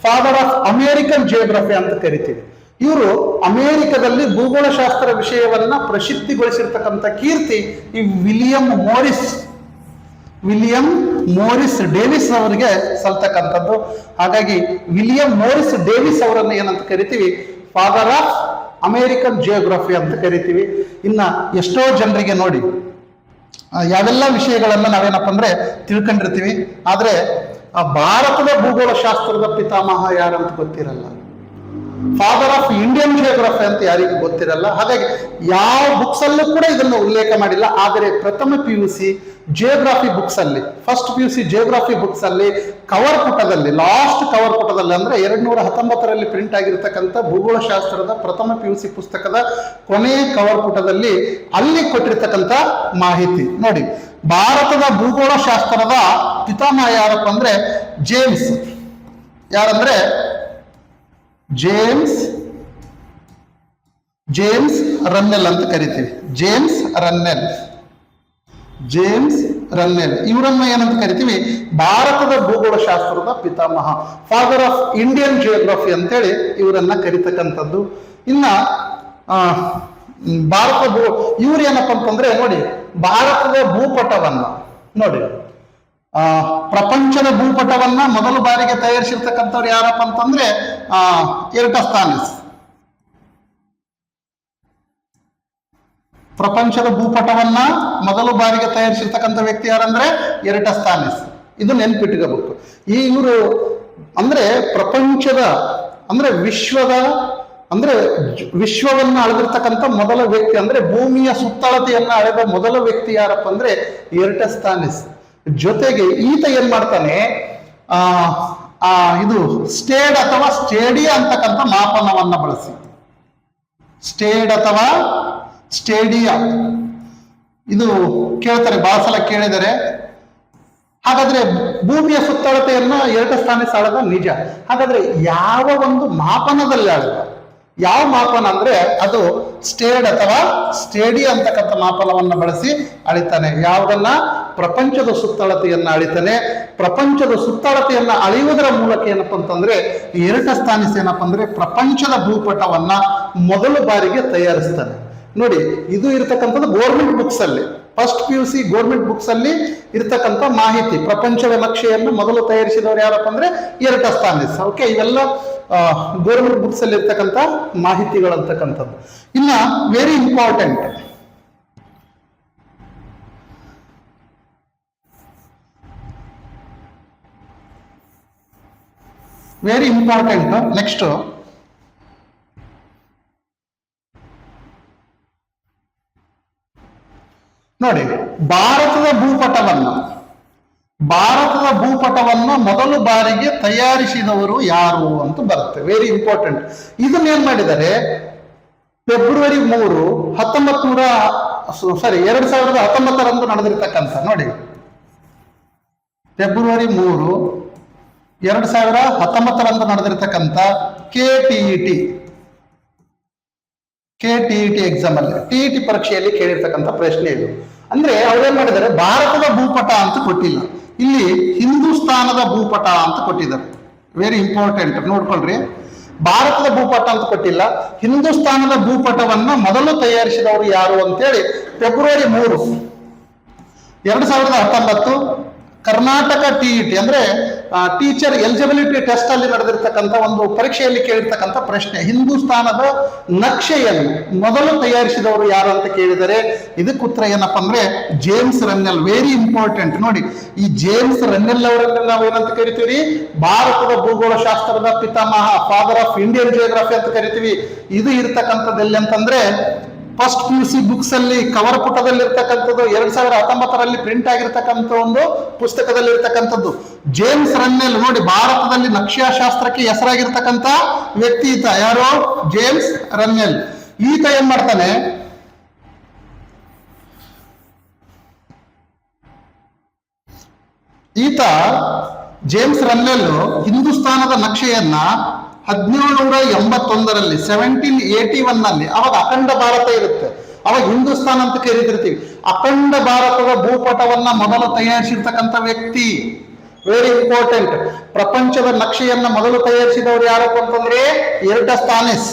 Speaker 1: ಫಾದರ್ ಆಫ್ ಅಮೇರಿಕನ್ ಜಿಯೋಗ್ರಫಿ ಅಂತ ಕರಿತೀವಿ. ಇವರು ಅಮೇರಿಕದಲ್ಲಿ ಭೂಗೋಳಶಾಸ್ತ್ರ ವಿಷಯವನ್ನ ಪ್ರಸಿದ್ಧಿಗೊಳಿಸಿರ್ತಕ್ಕಂಥ ಕೀರ್ತಿ ಈ ವಿಲಿಯಂ ಮೋರಿಸ್ ಡೇವಿಸ್ ಅವರಿಗೆ ಸಲ್ತಕ್ಕಂಥದ್ದು. ಹಾಗಾಗಿ ವಿಲಿಯಂ ಮೋರಿಸ್ ಡೇವಿಸ್ ಅವರನ್ನ ಏನಂತ ಕರಿತೀವಿ? ಫಾದರ್ ಆಫ್ ಅಮೇರಿಕನ್ ಜಿಯೋಗ್ರಫಿ ಅಂತ ಕರಿತೀವಿ. ಇನ್ನ ಎಷ್ಟೋ ಜನರಿಗೆ ನೋಡಿ ಯಾವೆಲ್ಲ ವಿಷಯಗಳನ್ನ ನಾವೇನಪ್ಪ ಅಂದ್ರೆ ತಿಳ್ಕೊಂಡಿರ್ತೀವಿ, ಆದ್ರೆ ಭಾರತದ ಭೂಗೋಳಶಾಸ್ತ್ರದ ಪಿತಾಮಹ ಯಾರಂತ ಗೊತ್ತಿರಲ್ಲ. ಫಾದರ್ ಆಫ್ ಇಂಡಿಯನ್ ಜಿಯೋಗ್ರಫಿ ಅಂತ ಯಾರಿಗೂ ಗೊತ್ತಿರಲ್ಲ. ಹಾಗಾಗಿ ಯಾವ ಬುಕ್ಸ್ ಅಲ್ಲೂ ಕೂಡ ಇದನ್ನು ಉಲ್ಲೇಖ ಮಾಡಿಲ್ಲ. ಆದರೆ ಪ್ರಥಮ PUC ಜಿಯೋಗ್ರಫಿ ಬುಕ್ಸ್ ಅಲ್ಲಿ, ಫಸ್ಟ್ PUC ಜಿಯೋಗ್ರಫಿ ಬುಕ್ಸ್ ಅಲ್ಲಿ ಕವರ್ ಪುಟದಲ್ಲಿ, ಲಾಸ್ಟ್ ಕವರ್ ಪುಟದಲ್ಲಿ ಅಂದ್ರೆ 219ರಲ್ಲಿ ಪ್ರಿಂಟ್ ಆಗಿರ್ತಕ್ಕಂಥ ಭೂಗೋಳಶಾಸ್ತ್ರದ ಪ್ರಥಮ PUC ಪುಸ್ತಕದ ಕೊನೆಯ ಕವರ್ ಪುಟದಲ್ಲಿ ಅಲ್ಲಿ ಕೊಟ್ಟಿರ್ತಕ್ಕಂಥ ಮಾಹಿತಿ ನೋಡಿ. ಭಾರತದ ಭೂಗೋಳಶಾಸ್ತ್ರದ ಪಿತಾಮಹ ಯಾರಪ್ಪ ಅಂದ್ರೆ ಜೇಮ್ಸ್. ಯಾರಂದ್ರೆ ಜೇಮ್ಸ್ ರನ್ನೆಲ್ ಅಂತ ಕರಿತೀವಿ. ಜೇಮ್ಸ್ ರನ್ನೆಲ್ ಇವರನ್ನ ಏನಂತ ಕರಿತೀವಿ? ಭಾರತದ ಭೂಗೋಳಶಾಸ್ತ್ರದ ಪಿತಾಮಹ, ಫಾದರ್ ಆಫ್ ಇಂಡಿಯನ್ ಜಿಯೋಗ್ರಫಿ ಅಂತೇಳಿ ಇವರನ್ನ ಕರಿತಕ್ಕಂಥದ್ದು. ಇನ್ನ ಇವ್ರು ಏನಪ್ಪ ಅಂತಂದ್ರೆ ನೋಡಿ, ಭಾರತದ ಭೂಪಟವನ್ನ ನೋಡಿ, ಪ್ರಪಂಚದ ಭೂಪಟವನ್ನ ಮೊದಲು ಬಾರಿಗೆ ತಯಾರಿಸಿರ್ತಕ್ಕಂಥವ್ರು ಯಾರಪ್ಪ ಅಂತಂದ್ರೆ ಎರಟಸ್ಥಾನಿಸ್. ಪ್ರಪಂಚದ ಭೂಪಟವನ್ನ ಮೊದಲು ಬಾರಿಗೆ ತಯಾರಿಸಿರ್ತಕ್ಕಂಥ ವ್ಯಕ್ತಿ ಯಾರಂದ್ರೆ ಎರಟಸ್ಥಾನಿಸ್. ಇದು ನೆನ್ಪಿಟ್ಕೋಬೇಕು. ಇವರು ಅಂದ್ರೆ ಪ್ರಪಂಚದ ಅಂದ್ರೆ ವಿಶ್ವವನ್ನ ಅಳೆದಿರ್ತಕ್ಕಂಥ ಮೊದಲ ವ್ಯಕ್ತಿ, ಅಂದ್ರೆ ಭೂಮಿಯ ಸುತ್ತಳತೆಯನ್ನ ಅಳೆದ ಮೊದಲ ವ್ಯಕ್ತಿ ಯಾರಪ್ಪ ಅಂದ್ರೆ ಎರಟಸ್ಥಾನಿಸ್. ಜೊತೆಗೆ ಈತ ಏನ್ ಮಾಡ್ತಾನೆ, ಇದು ಸ್ಟೇಡ್ ಅಥವಾ ಸ್ಟೇಡಿಯಾ ಅಂತಕ್ಕಂಥ ಮಾಪನವನ್ನ ಬಳಸಿ, ಸ್ಟೇಡ್ ಅಥವಾ ಸ್ಟೇಡಿಯಾ ಇದು ಕೇಳ್ತಾರೆ, ಬಹಳ ಸಲ ಕೇಳಿದರೆ. ಹಾಗಾದ್ರೆ ಭೂಮಿಯ ಸುತ್ತಳತೆಯನ್ನ ಎರಟಸ್ಥಾನಿಸ್ ಅಳೆದ ನಿಜ. ಹಾಗಾದ್ರೆ ಯಾವ ಒಂದು ಮಾಪನದಲ್ಲಿ ಅಳೆದ? ಯಾವ ಮಾಪನ ಅಂದ್ರೆ ಅದು ಸ್ಟೇಡ್ ಅಥವಾ ಸ್ಟೇಡಿಯಾ ಅಂತಕ್ಕಂಥ ಮಾಪನವನ್ನ ಬಳಸಿ ಅಳಿತಾನೆ. ಯಾವುದನ್ನ? ಪ್ರಪಂಚದ ಸುತ್ತಳತೆಯನ್ನ ಅಳಿತಾನೆ. ಪ್ರಪಂಚದ ಸುತ್ತಳತೆಯನ್ನ ಅಳೆಯುವುದರ ಮೂಲಕ ಏನಪ್ಪ ಅಂತಂದ್ರೆ ಎರಟಸ್ಥಾನಿಸ್ ಏನಪ್ಪ ಅಂದ್ರೆ ಪ್ರಪಂಚದ ಭೂಪಟವನ್ನ ಮೊದಲು ಬಾರಿಗೆ ತಯಾರಿಸ್ತಾನೆ. ನೋಡಿ, ಇದು ಇರತಕ್ಕಂಥದ್ದು ಗೋರ್ಮೆಂಟ್ ಬುಕ್ಸ್ ಅಲ್ಲಿ, ಫಸ್ಟ್ PUC ಗೋರ್ಮೆಂಟ್ ಬುಕ್ಸ್ ಅಲ್ಲಿ ಇರ್ತಕ್ಕಂಥ ಮಾಹಿತಿ. ಪ್ರಪಂಚದ ನಕ್ಷೆಯನ್ನು ಮೊದಲು ತಯಾರಿಸಿದವರು ಯಾರಪ್ಪ ಅಂದ್ರೆ ಎರಟಸ್ಥಾನಿಸ್. ಓಕೆ, ಇವೆಲ್ಲ ಗೋರ್ಮೆಂಟ್ ಬುಕ್ಸ್ ಅಲ್ಲಿ ಇರ್ತಕ್ಕಂಥ ಮಾಹಿತಿಗಳಂತಕ್ಕಂಥದ್ದು. ಇನ್ನ very important, very important. Next ನೋಡಿ, ಭಾರತದ ಭೂಪಟವನ್ನು ಮೊದಲು ಬಾರಿಗೆ ತಯಾರಿಸಿದವರು ಯಾರು ಅಂತ ಬರುತ್ತೆ. Very important. ಇದನ್ನ ಏನ್ ಮಾಡಿದ್ದಾರೆ, ಫೆಬ್ರವರಿ 3, 2019 ನಡೆದಿರ್ತಕ್ಕಂಥ ನೋಡಿ, ಫೆಬ್ರವರಿ 3, 2019 ನಡೆದಿರ್ತಕ್ಕಂಥ KTET ಎಕ್ಸಾಮ್ ಅಲ್ಲಿ, TET ಪರೀಕ್ಷೆಯಲ್ಲಿ ಕೇಳಿರ್ತಕ್ಕಂಥ ಪ್ರಶ್ನೆ ಇದು. ಅಂದ್ರೆ ಅವ್ರೇನ್ ಮಾಡಿದ್ದಾರೆ, ಭಾರತದ ಭೂಪಟ ಅಂತ ಕೊಟ್ಟಿಲ್ಲ, ಇಲ್ಲಿ ಹಿಂದೂಸ್ತಾನದ ಭೂಪಟ ಅಂತ ಕೊಟ್ಟಿದ್ದಾರೆ. ವೆರಿ ಇಂಪಾರ್ಟೆಂಟ್, ನೋಡ್ಕೊಳ್ರಿ. ಭಾರತದ ಭೂಪಟ ಅಂತ ಕೊಟ್ಟಿಲ್ಲ, ಹಿಂದೂಸ್ತಾನದ ಭೂಪಟವನ್ನ ಮೊದಲು ತಯಾರಿಸಿದವರು ಯಾರು ಅಂತೇಳಿ ಫೆಬ್ರವರಿ 3, 2019 ಕರ್ನಾಟಕ TET ಅಂದ್ರೆ ಟೀಚರ್ ಎಲಿಜಿಬಿಲಿಟಿ ಟೆಸ್ಟ್ ಅಲ್ಲಿ ನಡೆದಿರ್ತಕ್ಕಂಥ ಒಂದು ಪರೀಕ್ಷೆಯಲ್ಲಿ ಕೇಳಿರ್ತಕ್ಕಂಥ ಪ್ರಶ್ನೆ, ಹಿಂದೂಸ್ತಾನದ ನಕ್ಷೆಯನ್ನು ಮೊದಲು ತಯಾರಿಸಿದವರು ಯಾರು ಅಂತ ಕೇಳಿದರೆ ಇದಕ್ಕೆ ಉತ್ತರ ಏನಪ್ಪಾ ಅಂದ್ರೆ ಜೇಮ್ಸ್ ರನ್ನೆಲ್. Very important. ನೋಡಿ, ಈ ಜೇಮ್ಸ್ ರನ್ನೆಲ್ ಅವರನ್ನ ನಾವೇನಂತ ಕರಿತೀವಿ, ಭಾರತದ ಭೂಗೋಳ ಶಾಸ್ತ್ರದ ಪಿತಾಮಹ, ಫಾದರ್ ಆಫ್ ಇಂಡಿಯನ್ ಜಿಯೋಗ್ರಫಿ ಅಂತ ಕರಿತೀವಿ. ಇದು ಇರ್ತಕ್ಕಂಥದ್ದು ಎಲ್ಲಿ ಅಂತಂದ್ರೆ ಫಸ್ಟ್ PUC ಬುಕ್ಸ್ ಅಲ್ಲಿ ಕವರ್ ಪುಟದಲ್ಲಿ ಇರ್ತಕ್ಕಂಥದ್ದು, 2019 ಪ್ರಿಂಟ್ ಆಗಿರ್ತಕ್ಕಂಥ ಒಂದು ಪುಸ್ತಕದಲ್ಲಿ ಇರ್ತಕ್ಕಂಥದ್ದು. ಜೇಮ್ಸ್ ರನ್ನೆಲ್ ನೋಡಿ, ಭಾರತದಲ್ಲಿ ನಕ್ಷಾಶಾಸ್ತ್ರಕ್ಕೆ ಹೆಸರಾಗಿರ್ತಕ್ಕಂಥ ವ್ಯಕ್ತಿ ಈತ. ಯಾರು? ಜೇಮ್ಸ್ ರನ್ನೆಲ್. ಈತ ಏನ್ ಮಾಡ್ತಾನೆ, ಜೇಮ್ಸ್ ರನ್ನೆಲ್ ಹಿಂದೂಸ್ತಾನದ ನಕ್ಷೆಯನ್ನ 1781 1781 ಅವಾಗ ಅಖಂಡ ಭಾರತ ಇರುತ್ತೆ, ಅವಾಗ ಹಿಂದೂಸ್ತಾನ ಅಂತ ಕರೀತಿರ್ತೀವಿ. ಅಖಂಡ ಭಾರತದ ಭೂಪಟವನ್ನ ಮೊದಲು ತಯಾರಿಸಿರ್ತಕ್ಕಂಥ ವ್ಯಕ್ತಿ. Very important. ಪ್ರಪಂಚದ ನಕ್ಷೆಯನ್ನ ಮೊದಲು ತಯಾರಿಸಿದವರು ಯಾರಪ್ಪ ಅಂತಂದ್ರೆ ಎರಟಸ್ಥಾನಿಸ್.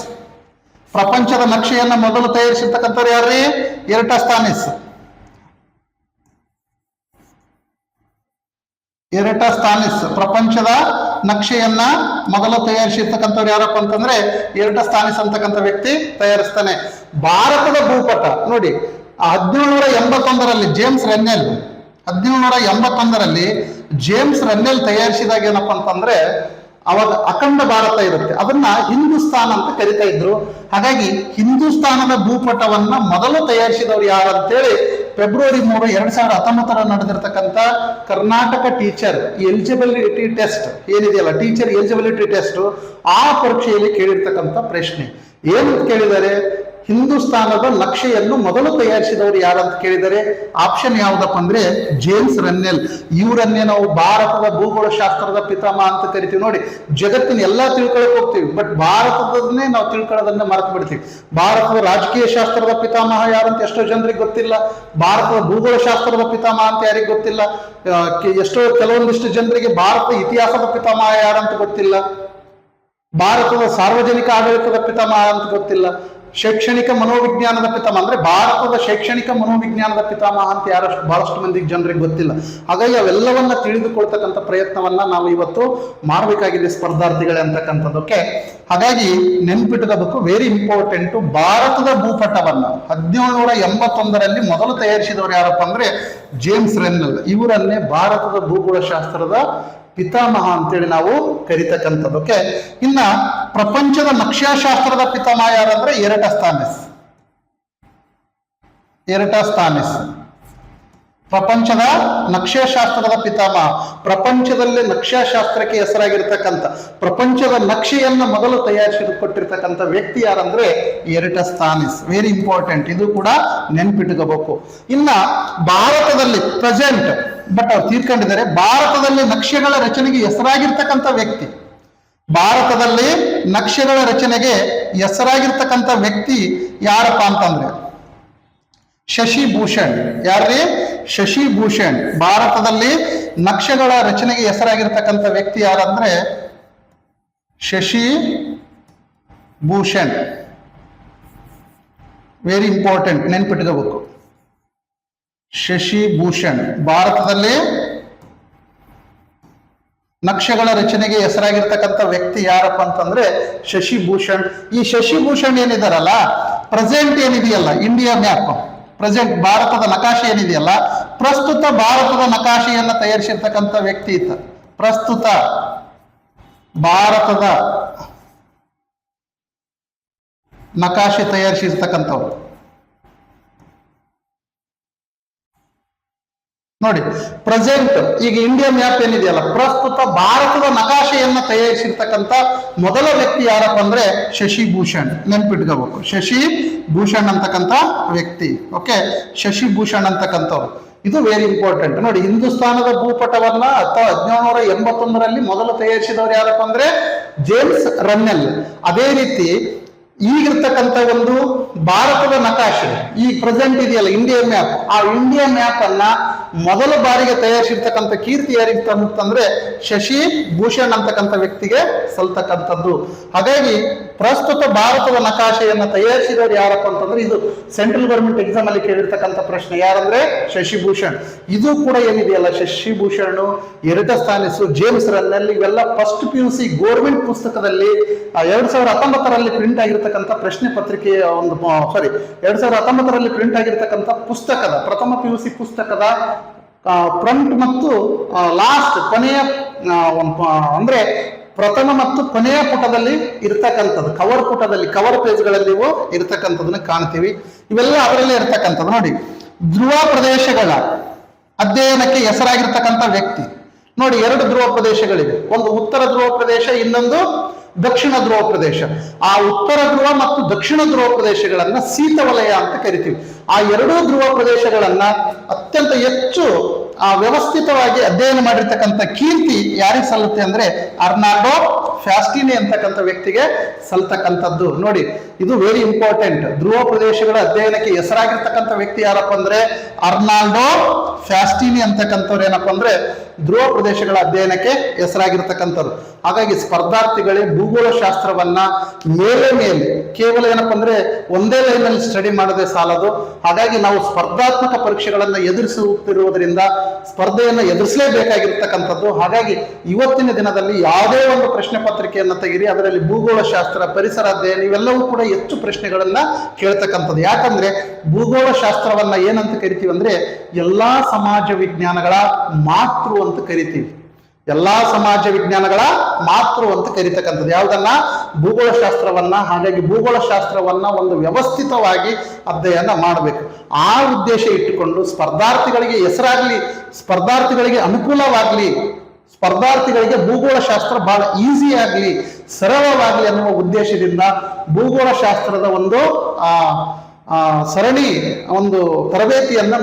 Speaker 1: ಪ್ರಪಂಚದ ನಕ್ಷೆಯನ್ನ ಮೊದಲು ತಯಾರಿಸಿರ್ತಕ್ಕಂಥವ್ರು ಯಾರ್ರಿ? ಎರಟಸ್ಥಾನಿಸ್. ಪ್ರಪಂಚದ ನಕ್ಷೆಯನ್ನ ಮೊದಲು ತಯಾರಿಸಿರ್ತಕ್ಕಂಥವ್ರು ಯಾರಪ್ಪ ಅಂತಂದ್ರೆ ಎರಟಸ್ಥಾನಿಸ್ ಅಂತಕ್ಕಂಥ ವ್ಯಕ್ತಿ ತಯಾರಿಸ್ತಾನೆ. ಭಾರತದ ಭೂಪಟ ನೋಡಿ, 1781 ಜೇಮ್ಸ್ ರನ್ನೆಲ್, 1781 ಜೇಮ್ಸ್ ರನ್ನೆಲ್ ತಯಾರಿಸಿದಾಗ ಏನಪ್ಪಾ ಅಂತಂದ್ರೆ ಅವಾಗ ಅಖಂಡ ಭಾರತ ಇರುತ್ತೆ, ಅದನ್ನ ಹಿಂದೂಸ್ತಾನ ಅಂತ ಕರಿತಾ ಇದ್ರು. ಹಾಗಾಗಿ ಹಿಂದೂಸ್ತಾನದ ಭೂಪಟವನ್ನ ಮೊದಲು ತಯಾರಿಸಿದವರು ಯಾರಂತೇಳಿ ಫೆಬ್ರವರಿ 3, 2019 ನಡೆದಿರ್ತಕ್ಕಂಥ ಕರ್ನಾಟಕ ಟೀಚರ್ ಎಲಿಜಿಬಿಲಿಟಿ ಟೆಸ್ಟ್ ಏನಿದೆಯಲ್ಲ, ಟೀಚರ್ ಎಲಿಜಿಬಿಲಿಟಿ ಟೆಸ್ಟ್, ಆ ಪರೀಕ್ಷೆಯಲ್ಲಿ ಕೇಳಿರ್ತಕ್ಕಂಥ ಪ್ರಶ್ನೆ ಏನು ಕೇಳಿದ್ದಾರೆ, ಹಿಂದೂಸ್ತಾನದ ನಕ್ಷೆಯನ್ನು ಮೊದಲು ತಯಾರಿಸಿದವರು ಯಾರಂತ ಕೇಳಿದರೆ ಆಪ್ಷನ್ ಯಾವ್ದಪ್ಪ ಅಂದ್ರೆ ಜೇಮ್ಸ್ ರನ್ನೆಲ್. ಇವರನ್ನೇ ನಾವು ಭಾರತದ ಭೂಗೋಳ ಶಾಸ್ತ್ರದ ಪಿತಾಮಹ ಅಂತ ಕರಿತೀವಿ. ನೋಡಿ, ಜಗತ್ತಿನ ಎಲ್ಲಾ ತಿಳ್ಕೊಳಕ್ ಹೋಗ್ತೀವಿ, ಬಟ್ ಭಾರತದನ್ನೇ ನಾವು ತಿಳ್ಕೊಳ್ಳೋದನ್ನ ಮರೆತು ಬಿಡ್ತೀವಿ. ಭಾರತದ ರಾಜಕೀಯ ಶಾಸ್ತ್ರದ ಪಿತಾಮಹ ಯಾರಂತ ಎಷ್ಟೋ ಜನರಿಗೆ ಗೊತ್ತಿಲ್ಲ, ಭಾರತದ ಭೂಗೋಳ ಶಾಸ್ತ್ರದ ಪಿತಾಮಹ ಅಂತ ಯಾರಿಗೆ ಗೊತ್ತಿಲ್ಲ, ಕೆಲವೊಂದಿಷ್ಟು ಜನರಿಗೆ ಭಾರತದ ಇತಿಹಾಸದ ಪಿತಾಮಹ ಯಾರಂತ ಗೊತ್ತಿಲ್ಲ, ಭಾರತದ ಸಾರ್ವಜನಿಕ ಆಡಳಿತದ ಪಿತಾಮಹ ಅಂತ ಗೊತ್ತಿಲ್ಲ, ಶೈಕ್ಷಣಿಕ ಮನೋವಿಜ್ಞಾನದ ಪಿತಾಮಹ ಅಂದ್ರೆ ಭಾರತದ ಶೈಕ್ಷಣಿಕ ಮನೋವಿಜ್ಞಾನದ ಪಿತಾಮಹ ಅಂತ ಬಹಳಷ್ಟು ಮಂದಿಗೆ ಜನರಿಗೆ ಗೊತ್ತಿಲ್ಲ. ಹಾಗಾಗಿ ಅವೆಲ್ಲವನ್ನ ತಿಳಿದುಕೊಳ್ತಕ್ಕಂಥ ಪ್ರಯತ್ನವನ್ನ ನಾವು ಇವತ್ತು ಮಾಡಬೇಕಾಗಿದೆ ಸ್ಪರ್ಧಾರ್ಥಿಗಳೇ ಅಂತಕ್ಕಂಥದ್ದಕ್ಕೆ. ಹಾಗಾಗಿ ನೆನ್ಪಿಟ್ಕೋಬೇಕು, ವೆರಿ ಇಂಪಾರ್ಟೆಂಟ್. ಭಾರತದ ಭೂಪಟವನ್ನ 1781 ಮೊದಲು ತಯಾರಿಸಿದವರು ಯಾರಪ್ಪ ಅಂದ್ರೆ ಜೇಮ್ಸ್ ರನ್ನೆಲ್. ಇವರನ್ನೇ ಭಾರತದ ಭೂಗೋಳ ಶಾಸ್ತ್ರದ ಪಿತಾಮಹ ಅಂತೇಳಿ ನಾವು ಕರಿತಕ್ಕಂಥದ್ದಕ್ಕೆ. ಇನ್ನ ಪ್ರಪಂಚದ ನಕ್ಷಾಶಾಸ್ತ್ರದ ಪಿತಾಮಹ ಯಾರಂದ್ರೆ ಎರಟಸ್ಥಾನಿಸ್. ಪ್ರಪಂಚದ ನಕ್ಷಾಶಾಸ್ತ್ರದ ಪಿತಾಮಹ, ಪ್ರಪಂಚದಲ್ಲಿ ನಕ್ಷಾಶಾಸ್ತ್ರಕ್ಕೆ ಹೆಸರಾಗಿರ್ತಕ್ಕಂಥ, ಪ್ರಪಂಚದ ನಕ್ಷೆಯನ್ನು ಮೊದಲು ತಯಾರಿಸಿಕೊಟ್ಟಿರ್ತಕ್ಕಂಥ ವ್ಯಕ್ತಿ ಯಾರಂದ್ರೆ ಎರಟಸ್ಥಾನಿಸ್. ವೆರಿ ಇಂಪಾರ್ಟೆಂಟ್, ಇದು ಕೂಡ ನೆನ್ಪಿಟ್ಕೋಬೇಕು. ಇನ್ನ ಭಾರತದಲ್ಲಿ ಪ್ರೆಸೆಂಟ್, ಬಟ್ ಅವ್ರು ತೀರ್ಕೊಂಡಿದ್ದಾರೆ, ಭಾರತದಲ್ಲಿ ನಕ್ಷೆಗಳ ರಚನೆಗೆ ಹೆಸರಾಗಿರ್ತಕ್ಕಂಥ ವ್ಯಕ್ತಿ, ಭಾರತದಲ್ಲಿ ನಕ್ಷೆಗಳ ರಚನೆಗೆ ಹೆಸರಾಗಿರ್ತಕ್ಕಂಥ ವ್ಯಕ್ತಿ ಯಾರಪ್ಪ ಅಂತಂದ್ರೆ ಶಶಿಭೂಷಣ್. ಯಾರ್ರಿ? ಶಶಿಭೂಷಣ್. ಭಾರತದಲ್ಲಿ ನಕ್ಷೆಗಳ ರಚನೆಗೆ ಹೆಸರಾಗಿರ್ತಕ್ಕಂಥ ವ್ಯಕ್ತಿ ಯಾರಂದ್ರೆ ಶಶಿಭೂಷಣ್. ವೆರಿ ಇಂಪಾರ್ಟೆಂಟ್, ನೆನ್ಪಿಟ್ಕೋಬೇಕು. ಶಶಿಭೂಷಣ್ ಭಾರತದಲ್ಲಿ ನಕ್ಷೆಗಳ ರಚನೆಗೆ ಹೆಸರಾಗಿರ್ತಕ್ಕಂಥ ವ್ಯಕ್ತಿ ಯಾರಪ್ಪ ಅಂತಂದ್ರೆ ಶಶಿಭೂಷಣ್. ಈ ಶಶಿಭೂಷಣ್ ಏನಿದಾರಲ್ಲ, ಪ್ರೆಸೆಂಟ್ ಏನಿದೆಯಲ್ಲ ಇಂಡಿಯಾ ಮ್ಯಾಪ್, ಪ್ರೆಸೆಂಟ್ ಭಾರತದ ನಕಾಶೆ ಏನಿದೆಯಲ್ಲ, ಪ್ರಸ್ತುತ ಭಾರತದ ನಕಾಶೆಯನ್ನ ತಯಾರಿಸಿರ್ತಕ್ಕಂಥ ವ್ಯಕ್ತಿ ಈತ. ಪ್ರಸ್ತುತ ಭಾರತದ ನಕಾಶೆ ತಯಾರಿಸಿರ್ತಕ್ಕಂಥವ್ರು. ನೋಡಿ, ಪ್ರೆಸೆಂಟ್ ಈಗ ಇಂಡಿಯಾ ಮ್ಯಾಪ್ ಏನಿದೆಯಲ್ಲ, ಪ್ರಸ್ತುತ ಭಾರತದ ನಕಾಶೆಯನ್ನ ತಯಾರಿಸಿರ್ತಕ್ಕಂಥ ಮೊದಲ ವ್ಯಕ್ತಿ ಯಾರಪ್ಪ ಅಂದ್ರೆ ಶಶಿ ಭೂಷಣ್. ನೆನ್ಪಿಟ್ಕೋಬೇಕು, ಶಶಿ ಭೂಷಣ್ ಅಂತಕ್ಕಂಥ ವ್ಯಕ್ತಿ. ಓಕೆ, ಶಶಿ ಭೂಷಣ್ ಅಂತಕ್ಕಂಥವ್ರು. ಇದು ವೆರಿ ಇಂಪಾರ್ಟೆಂಟ್. ನೋಡಿ, ಹಿಂದೂಸ್ತಾನದ ಭೂಪಟವನ್ನ 1781ರಲ್ಲಿ ಮೊದಲು ತಯಾರಿಸಿದವರು ಯಾರಪ್ಪ ಅಂದ್ರೆ ಜೇಮ್ಸ್ ರನ್ನೆಲ್. ಅದೇ ರೀತಿ ಈಗಿರ್ತಕ್ಕಂಥ ಒಂದು ಭಾರತದ ನಕಾಶೆ, ಈ ಪ್ರೆಸೆಂಟ್ ಇದೆಯಲ್ಲ ಇಂಡಿಯಾ ಮ್ಯಾಪ್, ಆ ಇಂಡಿಯಾ ಮ್ಯಾಪ್ ಅನ್ನ ಮೊದಲ ಬಾರಿಗೆ ತಯಾರಿಸಿರ್ತಕ್ಕಂಥ ಕೀರ್ತಿ ಯಾರಿರ್ತಂದ್ರೆ ಶಶಿ ಭೂಷಣ್ ಅಂತಕ್ಕಂಥ ವ್ಯಕ್ತಿಗೆ ಸಲ್ತಕ್ಕಂಥದ್ದು. ಹಾಗಾಗಿ ಪ್ರಸ್ತುತ ಭಾರತದ ನಕಾಶೆಯನ್ನ ತಯಾರಿಸಿದವರು ಯಾರಪ್ಪ ಅಂತಂದ್ರೆ, ಇದು ಸೆಂಟ್ರಲ್ ಗವರ್ಮೆಂಟ್ ಎಕ್ಸಾಮ್ ಅಲ್ಲಿ ಕೇಳಿರ್ತಕ್ಕಂಥ ಪ್ರಶ್ನೆ, ಯಾರಂದ್ರೆ ಶಶಿ ಭೂಷಣ್. ಇದು ಕೂಡ ಏನಿದೆಯಲ್ಲ, ಶಶಿ ಭೂಷಣ್, ಎರಿಟಸ್ಥಾನಿಸ್, ಜೇಮ್ಸ್ ರನ್ನೆಲ್, ಇವೆಲ್ಲ ಫಸ್ಟ್ PUC ಗೋರ್ಮೆಂಟ್ ಪುಸ್ತಕದಲ್ಲಿ 2019ರಲ್ಲಿ ಪ್ರಿಂಟ್ ಆಗಿರ್ತಕ್ಕಂಥ ಪ್ರಶ್ನೆ ಪತ್ರಿಕೆಯ ಒಂದು 2019ರಲ್ಲಿ ಪ್ರಿಂಟ್ ಆಗಿರ್ತಕ್ಕಂಥ ಪುಸ್ತಕದ ಪ್ರಥಮ PUC ಪುಸ್ತಕದ ಫ್ರಂಟ್ ಮತ್ತು ಲಾಸ್ಟ್ ಕೊನೆಯ ಅಂದ್ರೆ ಪ್ರಥಮ ಮತ್ತು ಕೊನೆಯ ಪುಟದಲ್ಲಿ ಇರ್ತಕ್ಕಂಥದ್ದು, ಕವರ್ ಪುಟದಲ್ಲಿ, ಕವರ್ ಪೇಜ್ಗಳಲ್ಲಿ ಇರ್ತಕ್ಕಂಥದನ್ನ ಕಾಣ್ತೀವಿ. ಇವೆಲ್ಲ ಅದರಲ್ಲೇ ಇರ್ತಕ್ಕಂಥದ್ದು. ನೋಡಿ, ಧ್ರುವ ಪ್ರದೇಶಗಳ ಅಧ್ಯಯನಕ್ಕೆ ಹೆಸರಾಗಿರ್ತಕ್ಕಂಥ ವ್ಯಕ್ತಿ. ನೋಡಿ, 2 ಧ್ರುವ ಪ್ರದೇಶಗಳಿವೆ, ಒಂದು ಉತ್ತರ ಧ್ರುವ ಪ್ರದೇಶ, ಇನ್ನೊಂದು ದಕ್ಷಿಣ ಧ್ರುವ ಪ್ರದೇಶ. ಆ ಉತ್ತರ ಧ್ರುವ ಮತ್ತು ದಕ್ಷಿಣ ಧ್ರುವ ಪ್ರದೇಶಗಳನ್ನ ಶೀತವಲಯ ಅಂತ ಕರಿತೀವಿ. ಆ 2 ಧ್ರುವ ಪ್ರದೇಶಗಳನ್ನ ಅತ್ಯಂತ ಹೆಚ್ಚು ವ್ಯವಸ್ಥಿತವಾಗಿ ಅಧ್ಯಯನ ಮಾಡಿರ್ತಕ್ಕಂಥ ಕೀರ್ತಿ ಯಾರಿಗೆ ಸಲ್ಲುತ್ತೆ ಅಂದ್ರೆ ಅರ್ನಾಲ್ಡೋ ಫ್ಯಾಸ್ಟಿನಿ ಅಂತಕ್ಕಂಥ ವ್ಯಕ್ತಿಗೆ ಸಲ್ತಕ್ಕಂಥದ್ದು. ನೋಡಿ, ಇದು ವೆರಿ ಇಂಪಾರ್ಟೆಂಟ್. ಧ್ರುವ ಪ್ರದೇಶಗಳ ಅಧ್ಯಯನಕ್ಕೆ ಹೆಸರಾಗಿರ್ತಕ್ಕಂಥ ವ್ಯಕ್ತಿ ಯಾರಪ್ಪ ಅಂದ್ರೆ ಅರ್ನಾಲ್ಡೋ ಫ್ಯಾಸ್ಟಿನಿ ಅಂತಕ್ಕಂಥವ್ರು ಏನಪ್ಪ ಅಂದ್ರೆ ಧ್ರುವ ಪ್ರದೇಶಗಳ ಅಧ್ಯಯನಕ್ಕೆ ಹೆಸರಾಗಿರ್ತಕ್ಕಂಥದ್ದು. ಹಾಗಾಗಿ ಸ್ಪರ್ಧಾರ್ಥಿಗಳೇ ಭೂಗೋಳ ಶಾಸ್ತ್ರವನ್ನ ಮೇಲೆ ಕೇವಲ ಏನಪ್ಪ ಅಂದ್ರೆ ಒಂದೇ ಲೈನಲ್ಲಿ ಸ್ಟಡಿ ಮಾಡದೆ ಸಾಲದು. ಹಾಗಾಗಿ ನಾವು ಸ್ಪರ್ಧಾತ್ಮಕ ಪರೀಕ್ಷೆಗಳನ್ನ ಎದುರಿಸುತ್ತಿರುವುದರಿಂದ ಸ್ಪರ್ಧೆಯನ್ನು ಎದುರಿಸಲೇಬೇಕಾಗಿರ್ತಕ್ಕಂಥದ್ದು. ಹಾಗಾಗಿ ಇವತ್ತಿನ ದಿನದಲ್ಲಿ ಯಾವುದೇ ಒಂದು ಪ್ರಶ್ನೆ ಪತ್ರಿಕೆಯನ್ನು ತೆಗಿರಿ, ಅದರಲ್ಲಿ ಭೂಗೋಳ ಶಾಸ್ತ್ರ, ಪರಿಸರ ಅಧ್ಯಯನ ಇವೆಲ್ಲವೂ ಕೂಡ ಹೆಚ್ಚು ಪ್ರಶ್ನೆಗಳನ್ನ ಕೇಳ್ತಕ್ಕಂಥದ್ದು. ಯಾಕಂದ್ರೆ ಭೂಗೋಳ ಶಾಸ್ತ್ರವನ್ನ ಏನಂತ ಕರಿತೀವಿ ಅಂದ್ರೆ ಎಲ್ಲಾ ಸಮಾಜ ವಿಜ್ಞಾನಗಳ ಮಾತೃ ಅಂತ ಕರಿತೀವಿ. ಎಲ್ಲಾ ಸಮಾಜ ವಿಜ್ಞಾನಗಳ ಮಾತೃ ಅಂತ ಕರಿತಕ್ಕಂಥದ್ದು ಯಾವುದನ್ನ? ಭೂಗೋಳ ಶಾಸ್ತ್ರವನ್ನ. ಹಾಗಾಗಿ ಭೂಗೋಳ ಶಾಸ್ತ್ರವನ್ನ ಒಂದು ವ್ಯವಸ್ಥಿತವಾಗಿ ಅಧ್ಯಯನ ಮಾಡಬೇಕು. ಆ ಉದ್ದೇಶ ಇಟ್ಟುಕೊಂಡು ಸ್ಪರ್ಧಾರ್ಥಿಗಳಿಗೆ ಹೆಸರಾಗ್ಲಿ, ಸ್ಪರ್ಧಾರ್ಥಿಗಳಿಗೆ ಅನುಕೂಲವಾಗ್ಲಿ, ಸ್ಪರ್ಧಾರ್ಥಿಗಳಿಗೆ ಭೂಗೋಳ ಶಾಸ್ತ್ರ ಬಹಳ ಈಸಿ ಆಗ್ಲಿ, ಸರಳವಾಗ್ಲಿ ಅನ್ನುವ ಉದ್ದೇಶದಿಂದ ಭೂಗೋಳ ಶಾಸ್ತ್ರದ ಒಂದು ಸರಣಿ ಒಂದು ತರಬೇತಿಯನ್ನ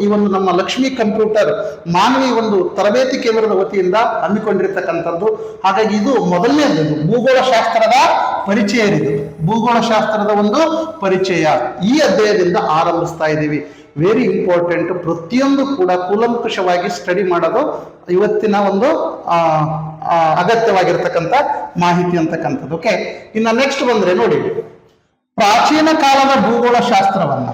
Speaker 1: ಈ ಒಂದು ನಮ್ಮ ಲಕ್ಷ್ಮೀ ಕಂಪ್ಯೂಟರ್ ಮಾನವಿ ಒಂದು ತರಬೇತಿ ಕೇಂದ್ರದ ವತಿಯಿಂದ ಹಮ್ಮಿಕೊಂಡಿರ್ತಕ್ಕಂಥದ್ದು. ಹಾಗಾಗಿ ಇದು ಮೊದಲನೇದು, ಭೂಗೋಳ ಶಾಸ್ತ್ರದ ಪರಿಚಯ. ಇದು ಭೂಗೋಳ ಶಾಸ್ತ್ರದ ಒಂದು ಪರಿಚಯ ಈ ಅಧ್ಯಾಯದಿಂದ ಆರಂಭಿಸ್ತಾ ಇದ್ದೀವಿ. Very important. ಪ್ರತಿಯೊಂದು ಕೂಡ ಕೂಲಂಕುಷವಾಗಿ ಸ್ಟಡಿ ಮಾಡೋದು ಇವತ್ತಿನ ಒಂದು ಅಗತ್ಯವಾಗಿರ್ತಕ್ಕಂಥ ಮಾಹಿತಿ ಅಂತಕ್ಕಂಥದ್ದು. ಓಕೆ, ಇನ್ನು ನೆಕ್ಸ್ಟ್ ಬಂದ್ರೆ ನೋಡಿ, ಪ್ರಾಚೀನ ಕಾಲದ ಭೂಗೋಳ ಶಾಸ್ತ್ರವನ್ನ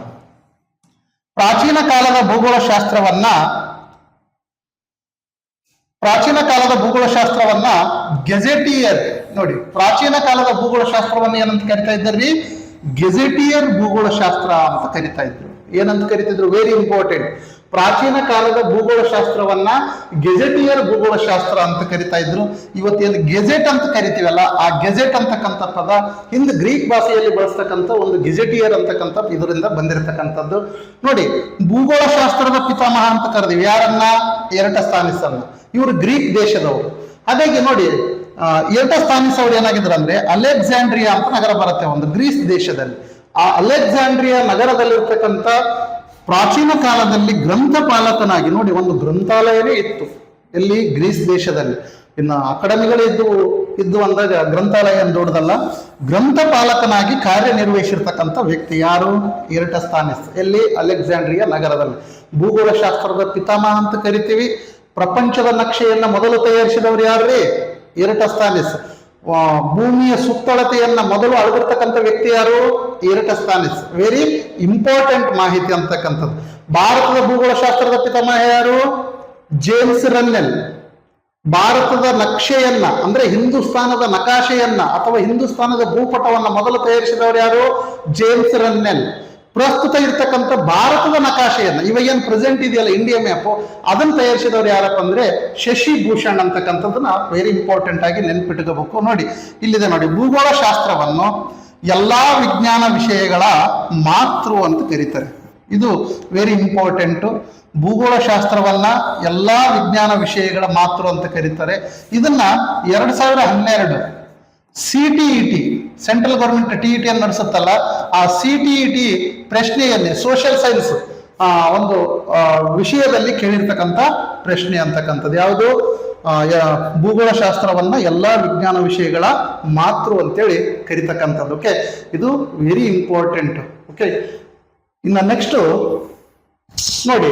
Speaker 1: ಗೆಜೆಟಿಯರ್. ನೋಡಿ, ಪ್ರಾಚೀನ ಕಾಲದ ಭೂಗೋಳ ಶಾಸ್ತ್ರವನ್ನ ಏನಂತ ಕರಿತಾ ಇದ್ದಾರೆ? ಗೆಜೆಟಿಯರ್ ಭೂಗೋಳ ಶಾಸ್ತ್ರ ಅಂತ ಕರಿತಾ ಇದ್ರು. ಏನಂತ ಕರಿತಿದ್ರು? Very important. ಪ್ರಾಚೀನ ಕಾಲದ ಭೂಗೋಳ ಶಾಸ್ತ್ರವನ್ನ ಗೆಜೆಟಿಯರ್ ಭೂಗೋಳ ಶಾಸ್ತ್ರ ಅಂತ ಕರಿತಾ ಇದ್ರು. ಇವತ್ತೇನು ಗೆಜೆಟ್ ಅಂತ ಕರಿತೀವಲ್ಲ, ಆ ಗೆಜೆಟ್ ಅಂತಕ್ಕಂಥ ಪದ ಹಿಂದೆ ಗ್ರೀಕ್ ಭಾಷೆಯಲ್ಲಿ ಬಳಸ್ತಕ್ಕಂಥ ಒಂದು ಗೆಜೆಟಿಯರ್ ಅಂತಕ್ಕಂಥ ಇದರಿಂದ ಬಂದಿರತಕ್ಕಂಥದ್ದು. ನೋಡಿ, ಭೂಗೋಳ ಶಾಸ್ತ್ರದ ಪಿತಾಮಹ ಅಂತ ಕರೆದಿವಿ ಯಾರನ್ನ? ಎರಟಸ್ಥಾನಿಸ್ ಅನ್ನ. ಇವರು ಗ್ರೀಕ್ ದೇಶದವರು. ಹಾಗಾಗಿ ನೋಡಿ, ಎರಟಸ್ಥಾನಿಸ್ ಅವ್ರು ಏನಾಗಿದ್ರು ಅಂದ್ರೆ ಅಲೆಕ್ಸಾಂಡ್ರಿಯಾ ಅಂತ ನಗರ ಬರುತ್ತೆ ಒಂದು ಗ್ರೀಸ್ ದೇಶದಲ್ಲಿ. ಆ ಅಲೆಕ್ಸಾಂಡ್ರಿಯಾ ನಗರದಲ್ಲಿರ್ತಕ್ಕಂಥ ಪ್ರಾಚೀನ ಕಾಲದಲ್ಲಿ ಗ್ರಂಥಪಾಲಕನಾಗಿ, ನೋಡಿ, ಒಂದು ಗ್ರಂಥಾಲಯವೇ ಇತ್ತು ಎಲ್ಲಿ? ಗ್ರೀಸ್ ದೇಶದಲ್ಲಿ. ಇನ್ನು ಅಕಾಡೆಮಿಗಳು ಇದ್ದು ಅಂದಾಗ ಗ್ರಂಥಾಲಯ ದೊಡ್ಡದಲ್ಲ. ಗ್ರಂಥಪಾಲಕನಾಗಿ ಕಾರ್ಯನಿರ್ವಹಿಸಿರ್ತಕ್ಕಂಥ ವ್ಯಕ್ತಿ ಯಾರು? ಎರಟಸ್ಥಾನಿಸ್. ಎಲ್ಲಿ? ಅಲೆಕ್ಸಾಂಡ್ರಿಯಾ ನಗರದಲ್ಲಿ. ಭೂಗೋಳ ಶಾಸ್ತ್ರದ ಪಿತಾಮಹ ಅಂತ ಕರಿತೀವಿ. ಪ್ರಪಂಚದ ನಕ್ಷೆಯನ್ನ ಮೊದಲು ತಯಾರಿಸಿದವರು ಯಾರ್ರಿ? ಎರಟಸ್ಥಾನಿಸ್. ಭೂಮಿಯ ಸುತ್ತಳತೆಯನ್ನ ಮೊದಲು ಅಳದಿರ್ತಕ್ಕಂಥ ವ್ಯಕ್ತಿ ಯಾರು? ಎರಟಸ್ಥಾನಿಸ್. ವೆರಿ ಇಂಪಾರ್ಟೆಂಟ್ ಮಾಹಿತಿ ಅಂತಕ್ಕಂಥದ್ದು. ಭಾರತದ ಭೂಗೋಳ ಶಾಸ್ತ್ರದ ಪಿತಾಮಹ ಯಾರು? ಜೇಮ್ಸ್ ರನ್ನೆಲ್. ಭಾರತದ ನಕ್ಷೆಯನ್ನ ಅಂದ್ರೆ ಹಿಂದೂಸ್ತಾನದ ನಕಾಶೆಯನ್ನ ಅಥವಾ ಹಿಂದೂಸ್ತಾನದ ಭೂಪಟವನ್ನ ಮೊದಲು ತಯಾರಿಸಿದವರು ಯಾರು? ಜೇಮ್ಸ್ ರನ್ನೆಲ್. ಪ್ರಸ್ತುತ ಇರ್ತಕ್ಕಂಥ ಭಾರತದ ನಕಾಶೆಯನ್ನು, ಇವಾಗ ಏನು ಪ್ರೆಸೆಂಟ್ ಇದೆಯಲ್ಲ ಇಂಡಿಯಾ ಮ್ಯಾಪು, ಅದನ್ನು ತಯಾರಿಸಿದವರು ಯಾರಪ್ಪ ಅಂದ್ರೆ ಶಶಿ ಭೂಷಣ್ ಅಂತಕ್ಕಂಥದ್ದನ್ನ ವೆರಿ ಇಂಪಾರ್ಟೆಂಟ್ ಆಗಿ ನೆನ್ಪಿಟ್ಕೋಬೇಕು. ನೋಡಿ ಇಲ್ಲಿದೆ ನೋಡಿ, ಭೂಗೋಳ ಶಾಸ್ತ್ರವನ್ನು ಎಲ್ಲಾ ವಿಜ್ಞಾನ ವಿಷಯಗಳ ಮಾತೃ ಅಂತ ಕರೀತಾರೆ. ಇದು ವೆರಿ ಇಂಪಾರ್ಟೆಂಟು. ಭೂಗೋಳ ಶಾಸ್ತ್ರವನ್ನ ಎಲ್ಲಾ ವಿಜ್ಞಾನ ವಿಷಯಗಳ ಮಾತೃ ಅಂತ ಕರೀತಾರೆ. ಇದನ್ನ 2012 CTET, ಸೆಂಟ್ರಲ್ ಗೌರ್ಮೆಂಟ್ TET ಅನ್ನು ನಡೆಸುತ್ತಲ್ಲ, ಆ CTET ಪ್ರಶ್ನೆಯಲ್ಲಿ ಸೋಷಿಯಲ್ ಸೈನ್ಸ್ ಒಂದು ವಿಷಯದಲ್ಲಿ ಕೇಳಿರ್ತಕ್ಕಂಥ ಪ್ರಶ್ನೆ ಅಂತಕ್ಕಂಥದ್ದು ಯಾವುದು, ಭೂಗೋಳ ಶಾಸ್ತ್ರವನ್ನ ಎಲ್ಲಾ ವಿಜ್ಞಾನ ವಿಷಯಗಳ ಮಾತೃ ಅಂತೇಳಿ ಕರಿತಕ್ಕಂಥದ್ದು. ಓಕೆ, ಇದು ವೆರಿ ಇಂಪಾರ್ಟೆಂಟ್. ಓಕೆ, ಇನ್ನು ನೆಕ್ಸ್ಟ್ ನೋಡಿ,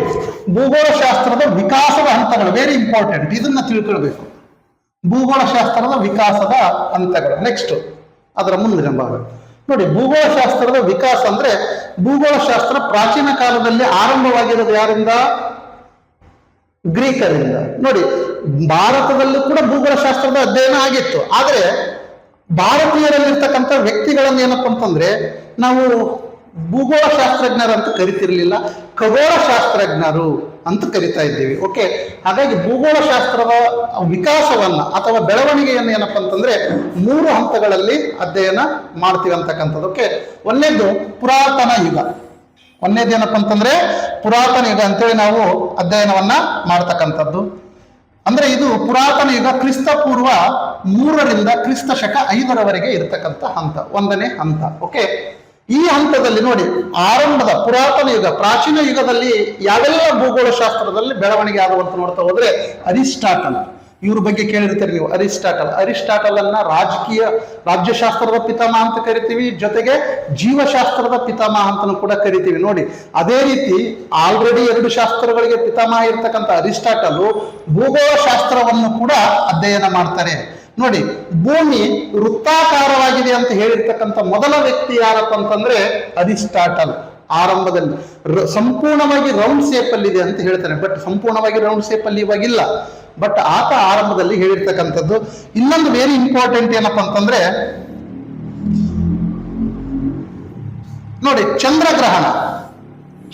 Speaker 1: ಭೂಗೋಳ ಶಾಸ್ತ್ರದ ವಿಕಾಸದ ಹಂತಗಳು ವೆರಿ ಇಂಪಾರ್ಟೆಂಟ್, ಇದನ್ನ ತಿಳ್ಕೊಳ್ಬೇಕು. ಭೂಗೋಳ ಶಾಸ್ತ್ರದ ವಿಕಾಸದ ಹಂತಗಳು ನೆಕ್ಸ್ಟ್ ಅದರ ಮುಂದಿನ ಭಾಗ ನೋಡಿ. ಭೂಗೋಳ ಶಾಸ್ತ್ರದ ವಿಕಾಸ ಅಂದ್ರೆ, ಭೂಗೋಳ ಶಾಸ್ತ್ರ ಪ್ರಾಚೀನ ಕಾಲದಲ್ಲಿ ಆರಂಭವಾಗಿರೋದು ಯಾರಿಂದ? ಗ್ರೀಕರಿಂದ. ನೋಡಿ, ಭಾರತದಲ್ಲೂ ಕೂಡ ಭೂಗೋಳ ಶಾಸ್ತ್ರದ ಅಧ್ಯಯನ ಆಗಿತ್ತು, ಆದ್ರೆ ಭಾರತೀಯರಲ್ಲಿರ್ತಕ್ಕಂಥ ವ್ಯಕ್ತಿಗಳನ್ನು ಏನಪ್ಪ ಅಂತಂದ್ರೆ ನಾವು ಭೂಗೋಳ ಶಾಸ್ತ್ರಜ್ಞರು ಅಂತ ಕರಿತಿರ್ಲಿಲ್ಲ, ಖಗೋಳ ಶಾಸ್ತ್ರಜ್ಞರು ಅಂತ ಕರಿತಾ ಇದ್ದೀವಿ. ಓಕೆ, ಹಾಗಾಗಿ ಭೂಗೋಳ ಶಾಸ್ತ್ರದ ವಿಕಾಸವನ್ನ ಅಥವಾ ಬೆಳವಣಿಗೆಯನ್ನು ಏನಪ್ಪ ಅಂತಂದ್ರೆ 3 ಹಂತಗಳಲ್ಲಿ ಅಧ್ಯಯನ ಮಾಡ್ತೀವಿ ಅಂತಕ್ಕಂಥದ್ದು. ಓಕೆ, ಒಂದನೇದು ಪುರಾತನ ಯುಗ. ಒಂದನೇದು ಏನಪ್ಪ ಅಂತಂದ್ರೆ ಪುರಾತನ ಯುಗ ಅಂತೇಳಿ ನಾವು ಅಧ್ಯಯನವನ್ನ ಮಾಡ್ತಕ್ಕಂಥದ್ದು. ಅಂದ್ರೆ ಇದು ಪುರಾತನ ಯುಗ ಕ್ರಿಸ್ತ ಪೂರ್ವ 3ರಿಂದ ಕ್ರಿಸ್ತ ಶಕ 5ರವರೆಗೆ ಇರತಕ್ಕಂಥ ಹಂತ, 1ನೇ ಹಂತ. ಓಕೆ, ಈ ಹಂತದಲ್ಲಿ ನೋಡಿ, ಆರಂಭದ ಪುರಾತನ ಯುಗ, ಪ್ರಾಚೀನ ಯುಗದಲ್ಲಿ ಯಾವೆಲ್ಲ ಭೂಗೋಳ ಶಾಸ್ತ್ರದಲ್ಲಿ ಬೆಳವಣಿಗೆ ಆಗುವಂತ ನೋಡ್ತಾ ಹೋದ್ರೆ ಅರಿಸ್ಟಾಟಲ್, ಇವ್ರ ಬಗ್ಗೆ ಕೇಳಿರ್ತೀರಿ ನೀವು. ಅರಿಸ್ಟಾಟಲ್ ಅನ್ನ ರಾಜ್ಯಶಾಸ್ತ್ರದ ಪಿತಾಮಹ ಅಂತ ಕರಿತೀವಿ, ಜೊತೆಗೆ ಜೀವಶಾಸ್ತ್ರದ ಪಿತಾಮಹ ಅಂತಲೂ ಕೂಡ ಕರಿತೀವಿ. ನೋಡಿ, ಅದೇ ರೀತಿ ಆಲ್ರೆಡಿ 2 ಶಾಸ್ತ್ರಗಳಿಗೆ ಪಿತಾಮಹ ಇರ್ತಕ್ಕಂಥ ಅರಿಸ್ಟಾಟಲ್ ಭೂಗೋಳ ಶಾಸ್ತ್ರವನ್ನು ಕೂಡ ಅಧ್ಯಯನ ಮಾಡ್ತಾರೆ. ನೋಡಿ, ಭೂಮಿ ವೃತ್ತಾಕಾರವಾಗಿದೆ ಅಂತ ಹೇಳಿರ್ತಕ್ಕಂಥ ಮೊದಲ ವ್ಯಕ್ತಿ ಯಾರಪ್ಪ ಅಂತಂದ್ರೆ ಅರಿಸ್ಟಾಟಲ್. ಆರಂಭದಲ್ಲಿ ಸಂಪೂರ್ಣವಾಗಿ ರೌಂಡ್ ಶೇಪ್ ಅಲ್ಲಿ ಇದೆ ಅಂತ ಹೇಳ್ತಾನೆ, ಬಟ್ ಸಂಪೂರ್ಣವಾಗಿ ರೌಂಡ್ ಶೇಪ್ ಅಲ್ಲಿ ಇವಾಗಿಲ್ಲ, ಬಟ್ ಆತ ಆರಂಭದಲ್ಲಿ ಹೇಳಿರ್ತಕ್ಕಂಥದ್ದು. ಇನ್ನೊಂದು ವೆರಿ ಇಂಪಾರ್ಟೆಂಟ್ ಏನಪ್ಪ ಅಂತಂದ್ರೆ ನೋಡಿ,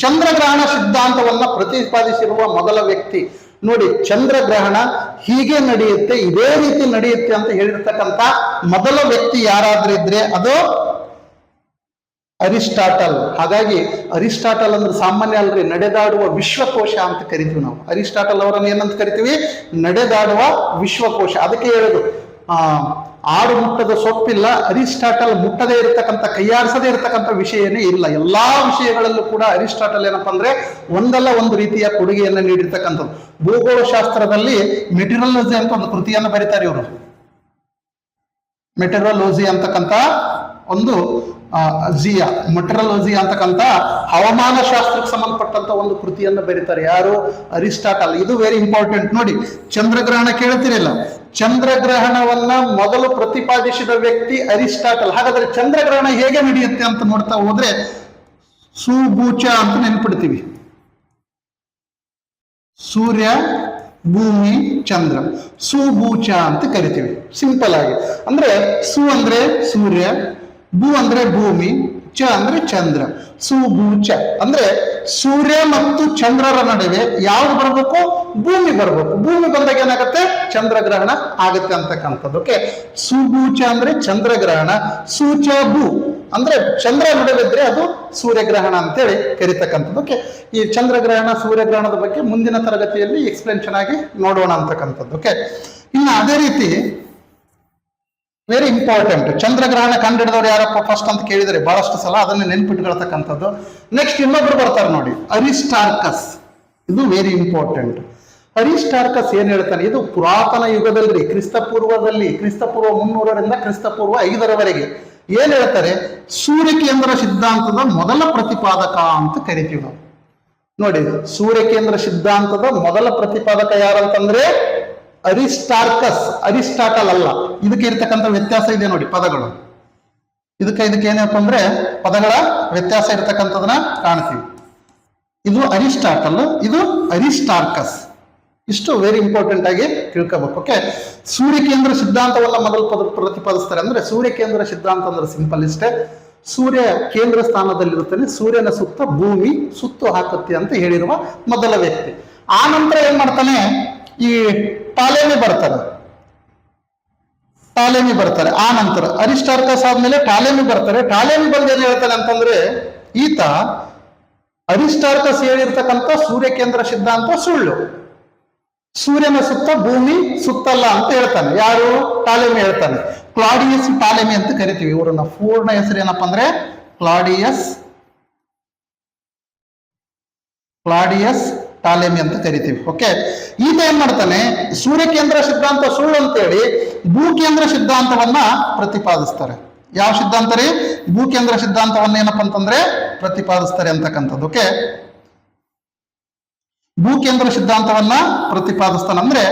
Speaker 1: ಚಂದ್ರಗ್ರಹಣ ಸಿದ್ಧಾಂತವನ್ನ ಪ್ರತಿಪಾದಿಸಿರುವ ಮೊದಲ ವ್ಯಕ್ತಿ. ನೋಡಿ, ಚಂದ್ರಗ್ರಹಣ ಹೀಗೆ ನಡೆಯುತ್ತೆ, ಇದೇ ರೀತಿ ನಡೆಯುತ್ತೆ ಅಂತ ಹೇಳಿರ್ತಕ್ಕಂಥ ಮೊದಲ ವ್ಯಕ್ತಿ ಯಾರಾದ್ರೂ ಇದ್ರೆ ಅದು ಅರಿಸ್ಟಾಟಲ್. ಹಾಗಾಗಿ ಅರಿಸ್ಟಾಟಲ್ ಅಂದ್ರೆ ಸಾಮಾನ್ಯ ಅಲ್ರಿ, ನಡೆದಾಡುವ ವಿಶ್ವಕೋಶ ಅಂತ ಕರಿತೀವಿ ನಾವು. ಅರಿಸ್ಟಾಟಲ್ ಅವರನ್ನು ಏನಂತ ಕರಿತೀವಿ? ನಡೆದಾಡುವ ವಿಶ್ವಕೋಶ. ಅದಕ್ಕೆ ಹೇಳುದು ಆಡು ಮುಟ್ಟದ ಸೊಪ್ಪಿಲ್ಲ, ಅರಿಸ್ಟಾಟಲ್ ಮುಟ್ಟದೇ ಇರತಕ್ಕಂಥ, ಕೈಯಾಡಿಸದೇ ಇರತಕ್ಕಂಥ ವಿಷಯನೇ ಇಲ್ಲ. ಎಲ್ಲಾ ವಿಷಯಗಳಲ್ಲೂ ಕೂಡ ಅರಿಸ್ಟಾಟಲ್ ಏನಪ್ಪಾ ಅಂದ್ರೆ ಒಂದಲ್ಲ ಒಂದು ರೀತಿಯ ಕೊಡುಗೆಯನ್ನು ನೀಡಿರ್ತಕ್ಕಂಥದ್ದು. ಭೂಗೋಳ ಶಾಸ್ತ್ರದಲ್ಲಿ ಮೆಟೀರಿಯಾಲಜಿ ಅಂತ ಒಂದು ಕೃತಿಯನ್ನು ಬರೀತಾರೆ ಇವರು. ಮೆಟೀರಿಯಾಲಜಿ ಅಂತಕ್ಕಂಥ ಒಂದು ಮೆಟೀರಿಯಾಲಜಿ ಅಂತಕ್ಕಂಥ ಹವಾಮಾನ ಶಾಸ್ತ್ರಕ್ಕೆ ಸಂಬಂಧಪಟ್ಟಂತ ಒಂದು ಕೃತಿಯನ್ನು ಬರೀತಾರೆ. ಯಾರು? ಅರಿಸ್ಟಾಟಲ್. ಇದು ವೆರಿ ಇಂಪಾರ್ಟೆಂಟ್. ನೋಡಿ, ಚಂದ್ರಗ್ರಹಣ ಕೇಳ್ತಿರಲಿಲ್ಲ, ಚಂದ್ರಗ್ರಹಣವನ್ನ ಮೊದಲು ಪ್ರತಿಪಾದಿಸಿದ ವ್ಯಕ್ತಿ ಅರಿಸ್ಟಾಟಲ್. ಹಾಗಾದ್ರೆ ಚಂದ್ರಗ್ರಹಣ ಹೇಗೆ ನಡೆಯುತ್ತೆ ಅಂತ ನೋಡ್ತಾ ಹೋದ್ರೆ ಸುಬೂಚ ಅಂತ ನೆನ್ಪಿಡ್ತೀವಿ. ಸೂರ್ಯ, ಭೂಮಿ, ಚಂದ್ರ, ಸುಬೂಚ ಅಂತ ಕರಿತೀವಿ ಸಿಂಪಲ್ ಆಗಿ. ಅಂದ್ರೆ ಸು ಅಂದ್ರೆ ಸೂರ್ಯ, ಭೂ ಅಂದ್ರೆ ಭೂಮಿ, ಚ ಅಂದ್ರೆ ಚಂದ್ರ. ಸುಬೂಚ ಅಂದ್ರೆ ಸೂರ್ಯ ಮತ್ತು ಚಂದ್ರರ ನಡುವೆ ಯಾವ್ದು ಬರ್ಬೇಕು? ಭೂಮಿ ಬರ್ಬೇಕು. ಭೂಮಿ ಬಂದಾಗ ಏನಾಗುತ್ತೆ? ಚಂದ್ರಗ್ರಹಣ ಆಗುತ್ತೆ ಅಂತಕ್ಕಂಥದ್ದು. ಓಕೆ, ಸುಬೂಚ ಅಂದ್ರೆ ಚಂದ್ರಗ್ರಹಣ, ಸೂಚ ಭೂ ಅಂದ್ರೆ ಚಂದ್ರ ನಡುವಿದ್ರೆ ಅದು ಸೂರ್ಯಗ್ರಹಣ ಅಂತೇಳಿ ಕರಿತಕ್ಕಂಥದ್ದು. ಓಕೆ, ಈ ಚಂದ್ರಗ್ರಹಣ ಸೂರ್ಯಗ್ರಹಣದ ಬಗ್ಗೆ ಮುಂದಿನ ತರಗತಿಯಲ್ಲಿ ಎಕ್ಸ್ಪ್ಲೇನ್ ಚೆನ್ನಾಗಿ ನೋಡೋಣ ಅಂತಕ್ಕಂಥದ್ದು. ಓಕೆ, ಇನ್ನು ಅದೇ ರೀತಿ ವೆರಿ ಇಂಪಾರ್ಟೆಂಟ್, ಚಂದ್ರಗ್ರಹಣ ಕಂಡಿಡಿದವರು ಯಾರಪ್ಪ ಫಸ್ಟ್ ಅಂತ ಕೇಳಿದರೆ ಬಹಳಷ್ಟು ಸಲ ಅದನ್ನು ನೆನ್ಪಿಟ್ಕೊಳ್ತಕ್ಕಂಥದ್ದು. ನೆಕ್ಸ್ಟ್ ಇನ್ನೊಬ್ರು ಬರ್ತಾರೆ ನೋಡಿ, ಅರಿಸ್ಟಾರ್ಕಸ್. ಇದು ವೆರಿ ಇಂಪಾರ್ಟೆಂಟ್. ಅರಿಸ್ಟಾರ್ಕಸ್ ಏನ್ ಹೇಳ್ತಾನೆ? ಇದು ಪುರಾತನ ಯುಗದಲ್ಲಿ ಕ್ರಿಸ್ತಪೂರ್ವದಲ್ಲಿ, ಕ್ರಿಸ್ತಪೂರ್ವ 300ರಿಂದ ಕ್ರಿಸ್ತಪೂರ್ವ 5ರವರೆಗೆ ಏನ್ ಹೇಳ್ತಾರೆ? ಸೂರ್ಯಕೇಂದ್ರ ಸಿದ್ಧಾಂತದ ಮೊದಲ ಪ್ರತಿಪಾದಕ ಅಂತ ಕರಿತೀವಿ ನಾವು. ನೋಡಿ, ಸೂರ್ಯಕೇಂದ್ರ ಸಿದ್ಧಾಂತದ ಮೊದಲ ಪ್ರತಿಪಾದಕ ಯಾರಂತಂದ್ರೆ ಅರಿಸ್ಟಾರ್ಕಸ್, ಅರಿಸ್ಟಾಟಲ್ ಅಲ್ಲ. ಇದಕ್ಕೆ ಇರ್ತಕ್ಕಂಥ ವ್ಯತ್ಯಾಸ ಇದೆ ನೋಡಿ, ಪದಗಳು. ಇದಕ್ಕೆ ಏನಪ್ಪ ಅಂದ್ರೆ ಪದಗಳ ವ್ಯತ್ಯಾಸ ಇರತಕ್ಕಂಥದನ್ನ ಕಾಣ್ತೀವಿ. ಇದು ಅರಿಸ್ಟಾಟಲ್, ಇದು ಅರಿಸ್ಟಾರ್ಕಸ್. ಇಷ್ಟು ವೆರಿ ಇಂಪಾರ್ಟೆಂಟ್ ಆಗಿ ತಿಳ್ಕೋಬೇಕು. ಓಕೆ, ಸೂರ್ಯಕೇಂದ್ರ ಸಿದ್ಧಾಂತವನ್ನ ಮೊದಲು ಪ್ರತಿಪಾದಿಸ್ತಾರೆ. ಅಂದ್ರೆ ಸೂರ್ಯಕೇಂದ್ರ ಸಿದ್ಧಾಂತ ಅಂದ್ರೆ ಸಿಂಪಲ್ ಇಷ್ಟೇ. ಸೂರ್ಯ ಕೇಂದ್ರ ಸ್ಥಾನದಲ್ಲಿರುತ್ತಾನೆ, ಸೂರ್ಯನ ಸುತ್ತ ಭೂಮಿ ಸುತ್ತು ಹಾಕುತ್ತೆ ಅಂತ ಹೇಳಿರುವ ಮೊದಲ ವ್ಯಕ್ತಿ. ಆ ನಂತರ ಏನ್ ಮಾಡ್ತಾನೆ, ಈ ಟಾಲೆಮಿ ಬರ್ತಾರೆ. ಆ ನಂತರ ಅರಿಸ್ಟಾರ್ಕಸ್ ಆದ್ಮೇಲೆ ಟಾಲೆಮಿ ಬರ್ತಾರೆ. ಟಾಲೆಮಿ ಬಂದು ಏನ್ ಹೇಳ್ತಾನೆ ಅಂತಂದ್ರೆ, ಈತ ಅರಿಸ್ಟಾರ್ಕಸ್ ಹೇಳಿರ್ತಕ್ಕಂಥ ಸೂರ್ಯ ಕೇಂದ್ರ ಸಿದ್ಧಾಂತ ಸುಳ್ಳು, ಸೂರ್ಯನ ಸುತ್ತ ಭೂಮಿ ಸುತ್ತಲ್ಲ ಅಂತ ಹೇಳ್ತಾನೆ. ಯಾರು? ಟಾಲೆಮಿ ಹೇಳ್ತಾನೆ. ಕ್ಲಾಡಿಯಸ್ ಟಾಲೆಮಿ ಅಂತ ಕರಿತೀವಿ ಇವರನ್ನ. ಪೂರ್ಣ ಹೆಸರು ಏನಪ್ಪಾ ಅಂದ್ರೆ ಕ್ಲಾಡಿಯಸ್ ಟಾಲೆಮಿ ಅಂತ ಕರಿತೀವಿ. ಓಕೆ, ಈತ ಏನ್ ಮಾಡ್ತಾನೆ, ಸೂರ್ಯ ಕೇಂದ್ರ ಸಿದ್ಧಾಂತ ಸುಳ್ಳು ಅಂತೇಳಿ ಭೂಕೇಂದ್ರ ಸಿದ್ಧಾಂತವನ್ನ ಪ್ರತಿಪಾದಿಸ್ತಾರೆ. ಯಾವ ಸಿದ್ಧಾಂತ ರೀ? ಭೂಕೇಂದ್ರ ಸಿದ್ಧಾಂತವನ್ನ ಏನಪ್ಪಾ ಅಂತಂದ್ರೆ ಪ್ರತಿಪಾದಿಸ್ತಾರೆ ಅಂತಕ್ಕಂಥದ್ದು. ಓಕೆ, ಭೂಕೇಂದ್ರ ಸಿದ್ಧಾಂತವನ್ನ ಪ್ರತಿಪಾದಿಸ್ತಾನೆ. ಅಂದ್ರೆ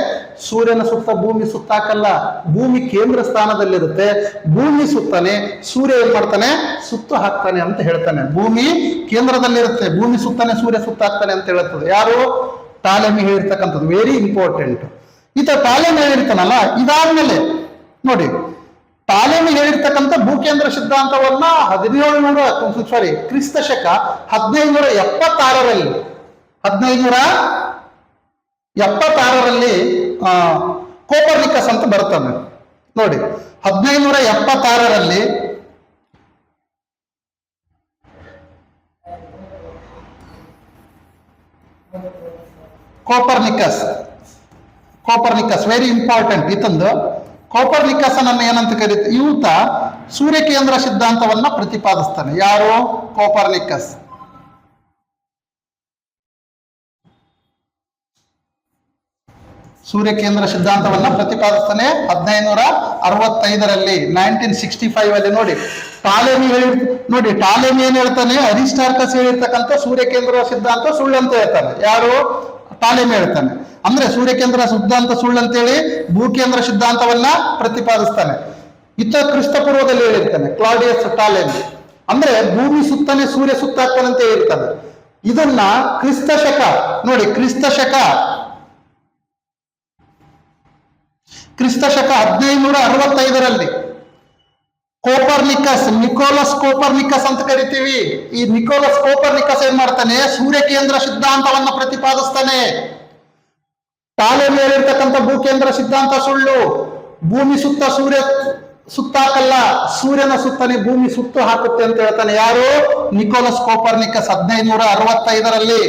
Speaker 1: ಸೂರ್ಯನ ಸುತ್ತ ಭೂಮಿ ಸುತ್ತಾಕಲ್ಲ, ಭೂಮಿ ಕೇಂದ್ರ ಸ್ಥಾನದಲ್ಲಿರುತ್ತೆ, ಭೂಮಿ ಸುತ್ತಾನೆ, ಸೂರ್ಯ ಏನ್ ಮಾಡ್ತಾನೆ, ಸುತ್ತು ಹಾಕ್ತಾನೆ ಅಂತ ಹೇಳ್ತಾನೆ. ಭೂಮಿ ಕೇಂದ್ರದಲ್ಲಿರುತ್ತೆ, ಭೂಮಿ ಸುತ್ತಾನೆ, ಸೂರ್ಯ ಸುತ್ತಾಕ್ತಾನೆ ಅಂತ ಹೇಳ್ತದೆ. ಯಾರು? ಟಾಲೆಮಿ ಹೇಳಿರ್ತಕ್ಕಂಥದ್ದು. Very important. ಈತ ಟಾಲೆಮಿ ಹೇಳಿರ್ತಾನಲ್ಲ, ಇದಾದ್ಮೇಲೆ ನೋಡಿ, ಟಾಲೆಮಿ ಹೇಳಿರ್ತಕ್ಕಂಥ ಭೂಕೇಂದ್ರ ಸಿದ್ಧಾಂತವನ್ನ ಕ್ರಿಸ್ತ ಶಕ 1576ರಲ್ಲಿ ಕೋಪರ್ನಿಕಸ್ ಅಂತ ಬರ್ತಾನೆ. ನೋಡಿ, 1576ರಲ್ಲಿ ಕೋಪರ್ನಿಕಸ್ ವೆರಿ ಇಂಪಾರ್ಟೆಂಟ್. ಈತಂದು ಕೋಪರ್ನಿಕಸ್ ಅನ್ನ ಏನಂತ ಕರೀತ, ಈತ ಸೂರ್ಯ ಕೇಂದ್ರ ಸಿದ್ಧಾಂತವನ್ನ ಪ್ರತಿಪಾದಿಸ್ತಾನೆ. ಯಾರು? ಕೋಪರ್ನಿಕಸ್. ಸೂರ್ಯ ಕೇಂದ್ರ ಸಿದ್ಧಾಂತವನ್ನ ಪ್ರತಿಪಾದಿಸ್ತಾನೆ 1565ರಲ್ಲಿ, 1965 ಅಲ್ಲಿ. ನೋಡಿ, ಟಾಲೆಮಿ ಏನ್ ಹೇಳ್ತಾನೆ, ಅರಿಸ್ಟಾರ್ಕಸ್ ಹೇಳಿರ್ತಕ್ಕಂಥ ಸೂರ್ಯ ಕೇಂದ್ರ ಸಿದ್ಧಾಂತ ಸುಳ್ಳು ಅಂತ ಹೇಳ್ತಾನೆ. ಯಾರು? ಟಾಲೆಮಿ ಹೇಳ್ತಾನೆ. ಅಂದ್ರೆ ಸೂರ್ಯ ಕೇಂದ್ರ ಸಿದ್ಧಾಂತ ಸುಳ್ಳು ಅಂತೇಳಿ ಭೂಕೇಂದ್ರ ಸಿದ್ಧಾಂತವನ್ನ ಪ್ರತಿಪಾದಿಸ್ತಾನೆ. ಇತ್ತ ಕ್ರಿಸ್ತಪೂರ್ವದಲ್ಲಿ ಹೇಳಿರ್ತಾನೆ ಕ್ಲಾಡಿಯಸ್ ಟಾಲೆಮಿ. ಅಂದ್ರೆ ಭೂಮಿ ಸುತ್ತಾನೆ, ಸೂರ್ಯ ಸುತ್ತಾಗ್ತಾನೆ ಅಂತ ಹೇಳ್ತಾನೆ. ಇದನ್ನ ಕ್ರಿಸ್ತ ಶಕ 1565ರಲ್ಲಿ ನಿಕೋಲಸ್ ಕೋಪರ್ನಿಕಸ್ ಅಂತ ಕರಿತೀವಿ. ಈ ನಿಕೋಲಸ್ ಕೋಪರ್ನಿಕಸ್ ಏನ್ ಮಾಡ್ತಾನೆ, ಸೂರ್ಯ ಕೇಂದ್ರ ಸಿದ್ಧಾಂತವನ್ನ ಪ್ರತಿಪಾದಿಸ್ತಾನೆ. ಟಾಲೆಮಿ ಹೇಳಿರ್ತಕ್ಕಂಥ ಭೂಕೇಂದ್ರ ಸಿದ್ಧಾಂತ ಸುಳ್ಳು, ಭೂಮಿ ಸುತ್ತ ಸೂರ್ಯ ಸುತ್ತಾಕಲ್ಲ, ಸೂರ್ಯನ ಸುತ್ತನೆ ಭೂಮಿ ಸುತ್ತು ಹಾಕುತ್ತೆ ಅಂತ ಹೇಳ್ತಾನೆ. ಯಾರು? ನಿಕೋಲಸ್ ಕೋಪರ್ನಿಕಸ್ 1565ರಲ್ಲಿ.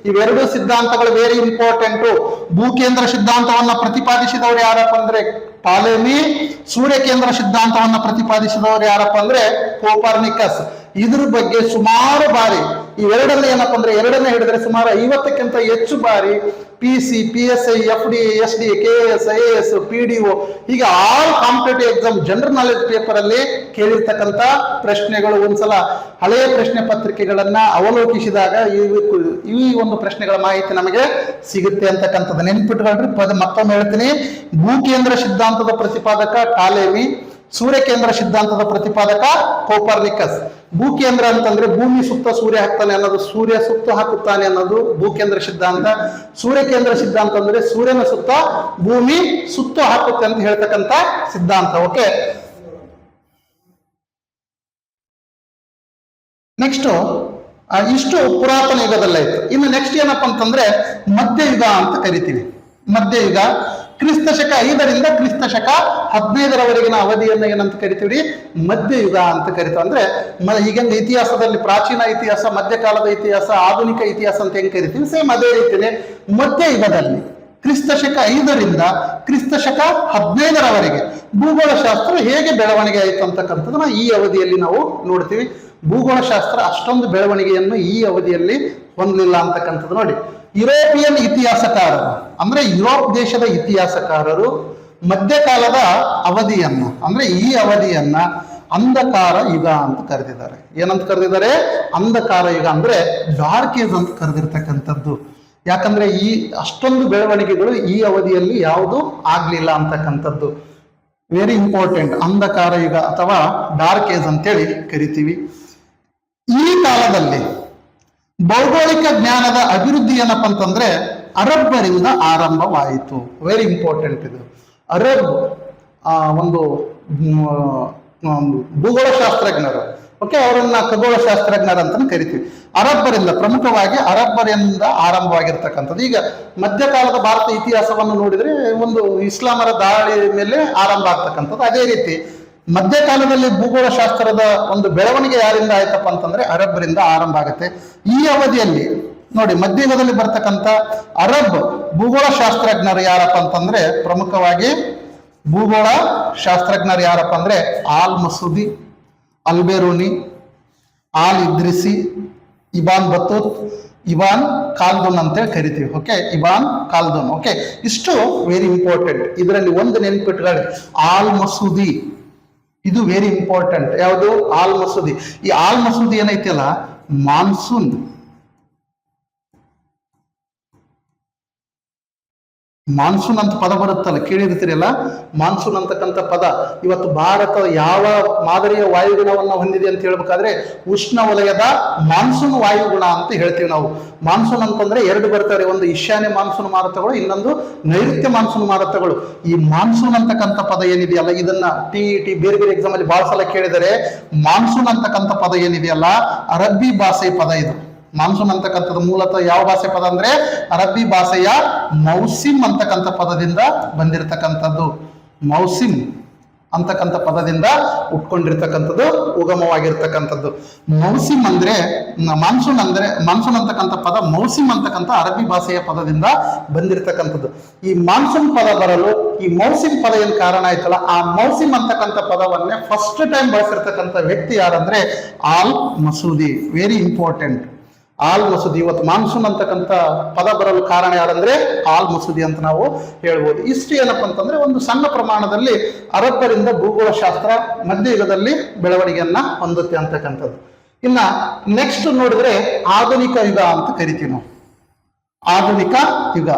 Speaker 1: ಇವೆರಡು ಸಿದ್ಧಾಂತಗಳು ವೆರಿ ಇಂಪಾರ್ಟೆಂಟ್. ಭೂಕೇಂದ್ರ ಸಿದ್ಧಾಂತವನ್ನ ಪ್ರತಿಪಾದಿಸಿದವರು ಯಾರಪ್ಪ ಅಂದ್ರೆ ಟಾಲೆಮಿ, ಸೂರ್ಯ ಕೇಂದ್ರ ಸಿದ್ಧಾಂತವನ್ನ ಪ್ರತಿಪಾದಿಸಿದವರು ಯಾರಪ್ಪ ಅಂದ್ರೆ ಕೋಪರ್ನಿಕಸ್. ಇದ್ರ ಬಗ್ಗೆ ಸುಮಾರು ಬಾರಿ ಇವೆರಡನ್ನ ಏನಪ್ಪ ಅಂದ್ರೆ ಎರಡನ್ನೇ ಹಿಡಿದ್ರೆ ಸುಮಾರು 50ಕ್ಕಿಂತ ಹೆಚ್ಚು ಬಾರಿ PC, PSI, FD, SD, KS, IAS, PDO ಹೀಗೆ all competitive exam general knowledge paper ಅಲ್ಲಿ ಕೇಳಿರ್ತಕ್ಕಂಥ ಪ್ರಶ್ನೆಗಳು. ಒಂದ್ಸಲ ಹಳೆಯ ಪ್ರಶ್ನೆ ಪತ್ರಿಕೆಗಳನ್ನ ಅವಲೋಕಿಸಿದಾಗ ಈ ಒಂದು ಪ್ರಶ್ನೆಗಳ ಮಾಹಿತಿ ನಮಗೆ ಸಿಗುತ್ತೆ ಅಂತಕ್ಕಂಥದ್ದು ನೆನ್ಪಿಟ್ಕೊಳ್ರಿ. ಮತ್ತೊಮ್ಮೆ ಹೇಳ್ತೀನಿ, ಭೂಕೇಂದ್ರ ಸಿದ್ಧಾಂತದ ಪ್ರತಿಪಾದಕ ಟಾಲೆಮಿ, ಸೂರ್ಯ ಕೇಂದ್ರ ಸಿದ್ಧಾಂತದ ಪ್ರತಿಪಾದಕ ಕೋಪರ್ನಿಕಸ್. ಭೂಕೇಂದ್ರ ಅಂತಂದ್ರೆ ಭೂಮಿ ಸುತ್ತ ಸೂರ್ಯ ಹಾಕ್ತಾನೆ ಅನ್ನೋದು, ಸೂರ್ಯ ಸುತ್ತು ಹಾಕುತ್ತಾನೆ ಅನ್ನೋದು ಭೂಕೇಂದ್ರ ಸಿದ್ಧಾಂತ. ಸೂರ್ಯ ಕೇಂದ್ರ ಸಿದ್ಧಾಂತ ಅಂದ್ರೆ ಸೂರ್ಯನ ಸುತ್ತ ಭೂಮಿ ಸುತ್ತು ಹಾಕುತ್ತೆ ಅಂತ ಹೇಳ್ತಕ್ಕಂಥ ಸಿದ್ಧಾಂತ. ಓಕೆ, ನೆಕ್ಸ್ಟ್ ಇಷ್ಟು ಪುರಾತನ ಯುಗದಲ್ಲಾಯ್ತು. ಇನ್ನು ನೆಕ್ಸ್ಟ್ ಏನಪ್ಪಾ ಅಂತಂದ್ರೆ ಮಧ್ಯಯುಗ ಅಂತ ಕರಿತೀವಿ. ಮಧ್ಯಯುಗ ಕ್ರಿಸ್ತ ಶಕ 5ರಿಂದ ಕ್ರಿಸ್ತ ಶಕ 15ರವರೆಗಿನ ಅವಧಿಯನ್ನ ಏನಂತ ಕರಿತೀವಿ, ಮಧ್ಯಯುಗ ಅಂತ ಕರಿತೀವಿ. ಅಂದ್ರೆ ಈಗಿನ ಇತಿಹಾಸದಲ್ಲಿ ಪ್ರಾಚೀನ ಇತಿಹಾಸ, ಮಧ್ಯಕಾಲದ ಇತಿಹಾಸ, ಆಧುನಿಕ ಇತಿಹಾಸ ಅಂತ ಹೆಂಗ್ ಕರಿತೀವಿ, ಸೇಮ್ ಅದೇ ರೀತಿನೇ ಮಧ್ಯಯುಗದಲ್ಲಿ ಕ್ರಿಸ್ತ ಶಕ 5ರಿಂದ ಕ್ರಿಸ್ತ ಶಕ 15ರವರೆಗೆ ಭೂಗೋಳಶಾಸ್ತ್ರ ಹೇಗೆ ಬೆಳವಣಿಗೆ ಆಯಿತು ಅಂತಕ್ಕಂಥದ್ದನ್ನ ಈ ಅವಧಿಯಲ್ಲಿ ನಾವು ನೋಡ್ತೀವಿ. ಭೂಗೋಳಶಾಸ್ತ್ರ ಅಷ್ಟೊಂದು ಬೆಳವಣಿಗೆಯನ್ನು ಈ ಅವಧಿಯಲ್ಲಿ ಹೊಂದಲಿಲ್ಲ ಅಂತಕ್ಕಂಥದ್ದು. ನೋಡಿ, ಯುರೋಪಿಯನ್ ಇತಿಹಾಸಕಾರರು ಅಂದ್ರೆ ಯುರೋಪ್ ದೇಶದ ಇತಿಹಾಸಕಾರರು ಮಧ್ಯಕಾಲದ ಅವಧಿಯನ್ನ ಅಂದ್ರೆ ಈ ಅವಧಿಯನ್ನ ಅಂಧಕಾರ ಯುಗ ಅಂತ ಕರೆದಿದ್ದಾರೆ. ಏನಂತ ಕರೆದಿದ್ದಾರೆ? ಅಂಧಕಾರ ಯುಗ ಅಂದ್ರೆ ಡಾರ್ಕ್ ಏಜ್ ಅಂತ ಕರೆದಿರ್ತಕ್ಕಂಥದ್ದು. ಯಾಕಂದ್ರೆ ಈ ಅಷ್ಟೊಂದು ಬೆಳವಣಿಗೆಗಳು ಈ ಅವಧಿಯಲ್ಲಿ ಯಾವುದು ಆಗ್ಲಿಲ್ಲ ಅಂತಕ್ಕಂಥದ್ದು. Very important. ಅಂಧಕಾರ ಯುಗ ಅಥವಾ ಡಾರ್ಕ್ ಏಜ್ ಅಂತೇಳಿ ಕರಿತೀವಿ. ಈ ಕಾಲದಲ್ಲಿ ಭೌಗೋಳಿಕ ಜ್ಞಾನದ ಅಭಿವೃದ್ಧಿ ಏನಪ್ಪ ಅಂತಂದ್ರೆ ಅರಬ್ಬರಿಂದ ಆರಂಭವಾಯಿತು. ವೆರಿ ಇಂಪಾರ್ಟೆಂಟ್ ಇದು. ಅರಬ್ ಒಂದು ಭೂಗೋಳಶಾಸ್ತ್ರಜ್ಞರು ಓಕೆ, ಅವರನ್ನ ಖಗೋಳಶಾಸ್ತ್ರಜ್ಞರ ಅಂತ ಕರಿತೀವಿ. ಅರಬ್ಬರಿಂದ, ಪ್ರಮುಖವಾಗಿ ಅರಬ್ಬರಿಂದ ಆರಂಭವಾಗಿರ್ತಕ್ಕಂಥದ್ದು. ಈಗ ಮಧ್ಯಕಾಲದ ಭಾರತ ಇತಿಹಾಸವನ್ನು ನೋಡಿದ್ರೆ ಒಂದು ಇಸ್ಲಾಮರ ದಾಳಿ ಮೇಲೆ ಆರಂಭ ಆಗ್ತಕ್ಕಂಥದ್ದು. ಅದೇ ರೀತಿ ಮಧ್ಯಕಾಲದಲ್ಲಿ ಭೂಗೋಳಶಾಸ್ತ್ರದ ಒಂದು ಬೆಳವಣಿಗೆ ಯಾರಿಂದ ಆಯ್ತಪ್ಪ ಅಂತಂದ್ರೆ ಅರಬ್ಬರಿಂದ ಆರಂಭ ಆಗುತ್ತೆ. ಈ ಅವಧಿಯಲ್ಲಿ ನೋಡಿ, ಮಧ್ಯಯುಗದಲ್ಲಿ ಬರ್ತಕ್ಕಂಥ ಅರಬ್ ಭೂಗೋಳ ಶಾಸ್ತ್ರಜ್ಞರು ಯಾರಪ್ಪ ಅಂತಂದ್ರೆ, ಪ್ರಮುಖವಾಗಿ ಭೂಗೋಳ ಶಾಸ್ತ್ರಜ್ಞರು ಯಾರಪ್ಪ ಅಂದ್ರೆ Al Masudi, Alberuni, Al Idrisi, Ibn Battuta, Ibn Khaldun ಅಂತೇಳಿ ಕರಿತೀವಿ. Okay, Ibn Khaldun. ಓಕೆ, ಇಷ್ಟು ವೆರಿ ಇಂಪಾರ್ಟೆಂಟ್. ಇದರಲ್ಲಿ ಒಂದು ನೆನಪಿಟ್ಕೊಳ್ಳಿ, ಆಲ್ ಮಸೂದಿ, ಇದು ವೆರಿ ಇಂಪಾರ್ಟೆಂಟ್. ಯಾವುದು? Al Masudi. ಈ ಆಲ್ ಮಸೂದಿ ಏನೈತಿಲ್ಲ, ಮಾನ್ಸೂನ್ ಮಾನ್ಸೂನ್ ಅಂತ ಪದ ಬರುತ್ತಲ್ಲ, ಕೇಳಿರ್ತೀರಲ್ಲ, ಮಾನ್ಸೂನ್ ಅಂತಕ್ಕಂಥ ಪದ ಇವತ್ತು ಭಾರತ ಯಾವ ಮಾದರಿಯ ವಾಯುಗುಣವನ್ನು ಹೊಂದಿದೆ ಅಂತ ಹೇಳ್ಬೇಕಾದ್ರೆ ಉಷ್ಣ ವಲಯದ ಮಾನ್ಸೂನ್ ವಾಯುಗುಣ ಅಂತ ಹೇಳ್ತೀವಿ ನಾವು. ಮಾನ್ಸೂನ್ ಅಂತಂದ್ರೆ ಎರಡು ಬರ್ತಾರೆ, ಒಂದು ಈಶಾನ್ಯ ಮಾನ್ಸೂನ್ ಮಾರುತಗಳು, ಇನ್ನೊಂದು ನೈಋತ್ಯ ಮಾನ್ಸೂನ್ ಮಾರುತಗಳು. ಈ ಮಾನ್ಸೂನ್ ಅಂತಕ್ಕಂಥ ಪದ ಏನಿದೆಯಲ್ಲ, ಇದನ್ನ ಟಿ ಬೇರೆ ಬೇರೆ ಎಕ್ಸಾಮ್ ಅಲ್ಲಿ ಬಹಳ ಸಲ ಕೇಳಿದರೆ, ಮಾನ್ಸೂನ್ ಅಂತಕ್ಕಂಥ ಪದ ಏನಿದೆಯಲ್ಲ ಅರಬ್ಬಿ ಭಾಷೆ ಪದ ಇದು. ಮಾನ್ಸೂನ್ ಅಂತಕ್ಕಂಥದ್ದು ಮೂಲತಃ ಯಾವ ಭಾಷೆ ಪದ ಅಂದ್ರೆ ಅರಬ್ಬಿ ಭಾಷೆಯ ಮೌಸಿಮ್ ಅಂತಕ್ಕಂಥ ಪದದಿಂದ ಬಂದಿರತಕ್ಕಂಥದ್ದು. ಮೌಸಿಮ್ ಅಂತಕ್ಕಂಥ ಪದದಿಂದ ಉಟ್ಕೊಂಡಿರ್ತಕ್ಕಂಥದ್ದು, ಉಗಮವಾಗಿರ್ತಕ್ಕಂಥದ್ದು. ಮೌಸಿಮ್ ಅಂದ್ರೆ ಮಾನ್ಸೂನ್ ಅಂತಕ್ಕಂಥ ಪದ ಮೌಸಿಮ್ ಅಂತಕ್ಕಂಥ ಅರಬ್ಬಿ ಭಾಷೆಯ ಪದದಿಂದ ಬಂದಿರತಕ್ಕಂಥದ್ದು. ಈ ಮಾನ್ಸೂನ್ ಪದ ಬರಲು ಈ ಮೌಸಿಮ್ ಪದ ಏನ್ ಕಾರಣ ಆಯ್ತಲ್ಲ, ಆ ಮೌಸಿಮ್ ಅಂತಕ್ಕಂಥ ಪದವನ್ನೇ ಫಸ್ಟ್ ಟೈಮ್ ಬಳಸಿರ್ತಕ್ಕಂಥ ವ್ಯಕ್ತಿ ಯಾರಂದ್ರೆ ಆಲ್ ಮಸೂದಿ. ವೆರಿ ಇಂಪಾರ್ಟೆಂಟ್, ಆಲ್ ಮಸೂದಿ. ಇವತ್ತು ಮಾನ್ಸೂನ್ ಅಂತಕ್ಕಂಥ ಪದ ಬರಲು ಕಾರಣ ಯಾರಂದ್ರೆ ಆಲ್ ಮಸೂದಿ ಅಂತ ನಾವು ಹೇಳ್ಬೋದು. ಇಷ್ಟು ಏನಪ್ಪ ಅಂತಂದ್ರೆ ಒಂದು ಸಣ್ಣ ಪ್ರಮಾಣದಲ್ಲಿ ಅರಬ್ಬರಿಂದ ಭೂಗೋಳಶಾಸ್ತ್ರ ಮಧ್ಯಯುಗದಲ್ಲಿ ಬೆಳವಣಿಗೆಯನ್ನ ಹೊಂದುತ್ತೆ ಅಂತಕ್ಕಂಥದ್ದು. ಇನ್ನ ನೆಕ್ಸ್ಟ್ ನೋಡಿದ್ರೆ ಆಧುನಿಕ ಯುಗ ಅಂತ ಕರಿತೀವಿ ನಾವು. ಆಧುನಿಕ ಯುಗ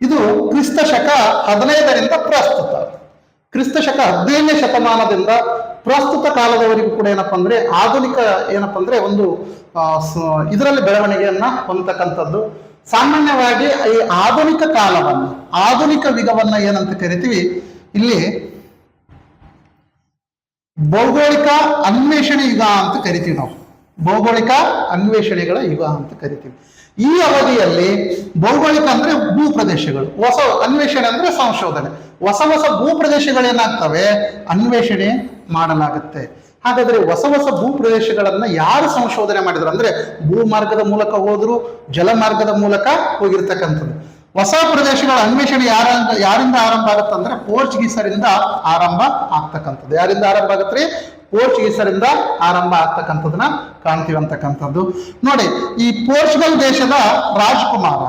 Speaker 1: ಇದು ಕ್ರಿಸ್ತ ಶಕ 15ರಿಂದ ಪ್ರಸ್ತುತ, ಕ್ರಿಸ್ತ ಶಕ 15ನೇ ಶತಮಾನದಿಂದ ಪ್ರಸ್ತುತ ಕಾಲದವರೆಗೂ ಕೂಡ ಏನಪ್ಪಾ ಅಂದ್ರೆ ಆಧುನಿಕ ಏನಪ್ಪಾ ಅಂದ್ರೆ ಒಂದು ಇದರಲ್ಲಿ ಬೆಳವಣಿಗೆಯನ್ನ ಹೊಂದತಕ್ಕಂಥದ್ದು. ಸಾಮಾನ್ಯವಾಗಿ ಈ ಆಧುನಿಕ ಕಾಲವನ್ನು, ಆಧುನಿಕ ಯುಗವನ್ನ ಏನಂತ ಕರಿತೀವಿ, ಇಲ್ಲಿ ಭೌಗೋಳಿಕ ಅನ್ವೇಷಣೆ ಯುಗ ಅಂತ ಕರಿತೀವಿ ನಾವು. ಭೌಗೋಳಿಕ ಅನ್ವೇಷಣೆಗಳ ಯುಗ ಅಂತ ಕರಿತೀವಿ. ಈ ಅವಧಿಯಲ್ಲಿ ಭೌಗೋಳಿಕ ಅಂದ್ರೆ ಭೂ ಪ್ರದೇಶಗಳು, ಹೊಸ ಅನ್ವೇಷಣೆ ಅಂದ್ರೆ ಸಂಶೋಧನೆ, ಹೊಸ ಹೊಸ ಭೂ ಪ್ರದೇಶಗಳೇನಾಗ್ತವೆ ಅನ್ವೇಷಣೆ ಮಾಡಲಾಗುತ್ತೆ. ಹಾಗಾದ್ರೆ ಹೊಸ ಹೊಸ ಭೂ ಪ್ರದೇಶಗಳನ್ನ ಯಾರು ಸಂಶೋಧನೆ ಮಾಡಿದ್ರು ಅಂದ್ರೆ ಭೂಮಾರ್ಗದ ಮೂಲಕ ಹೋದ್ರು, ಜಲಮಾರ್ಗದ ಮೂಲಕ ಹೋಗಿರ್ತಕ್ಕಂಥದ್ದು. ಹೊಸ ಪ್ರದೇಶಗಳ ಅನ್ವೇಷಣೆ ಯಾರಿಂದ ಆರಂಭ ಆಗುತ್ತೆ ಅಂದ್ರೆ ಪೋರ್ಚುಗೀಸರಿಂದ ಆರಂಭ ಆಗ್ತಕ್ಕಂಥದ್ದು. ಯಾರಿಂದ ಆರಂಭ ಆಗತ್ರಿ? ಪೋರ್ಚುಗೀಸರಿಂದ ಆರಂಭ ಆಗ್ತಕ್ಕಂಥದನ್ನ ಕಾಣ್ತೀವಿ ಅಂತಕ್ಕಂಥದ್ದು. ನೋಡಿ, ಈ ಪೋರ್ಚುಗಲ್ ದೇಶದ ರಾಜಕುಮಾರ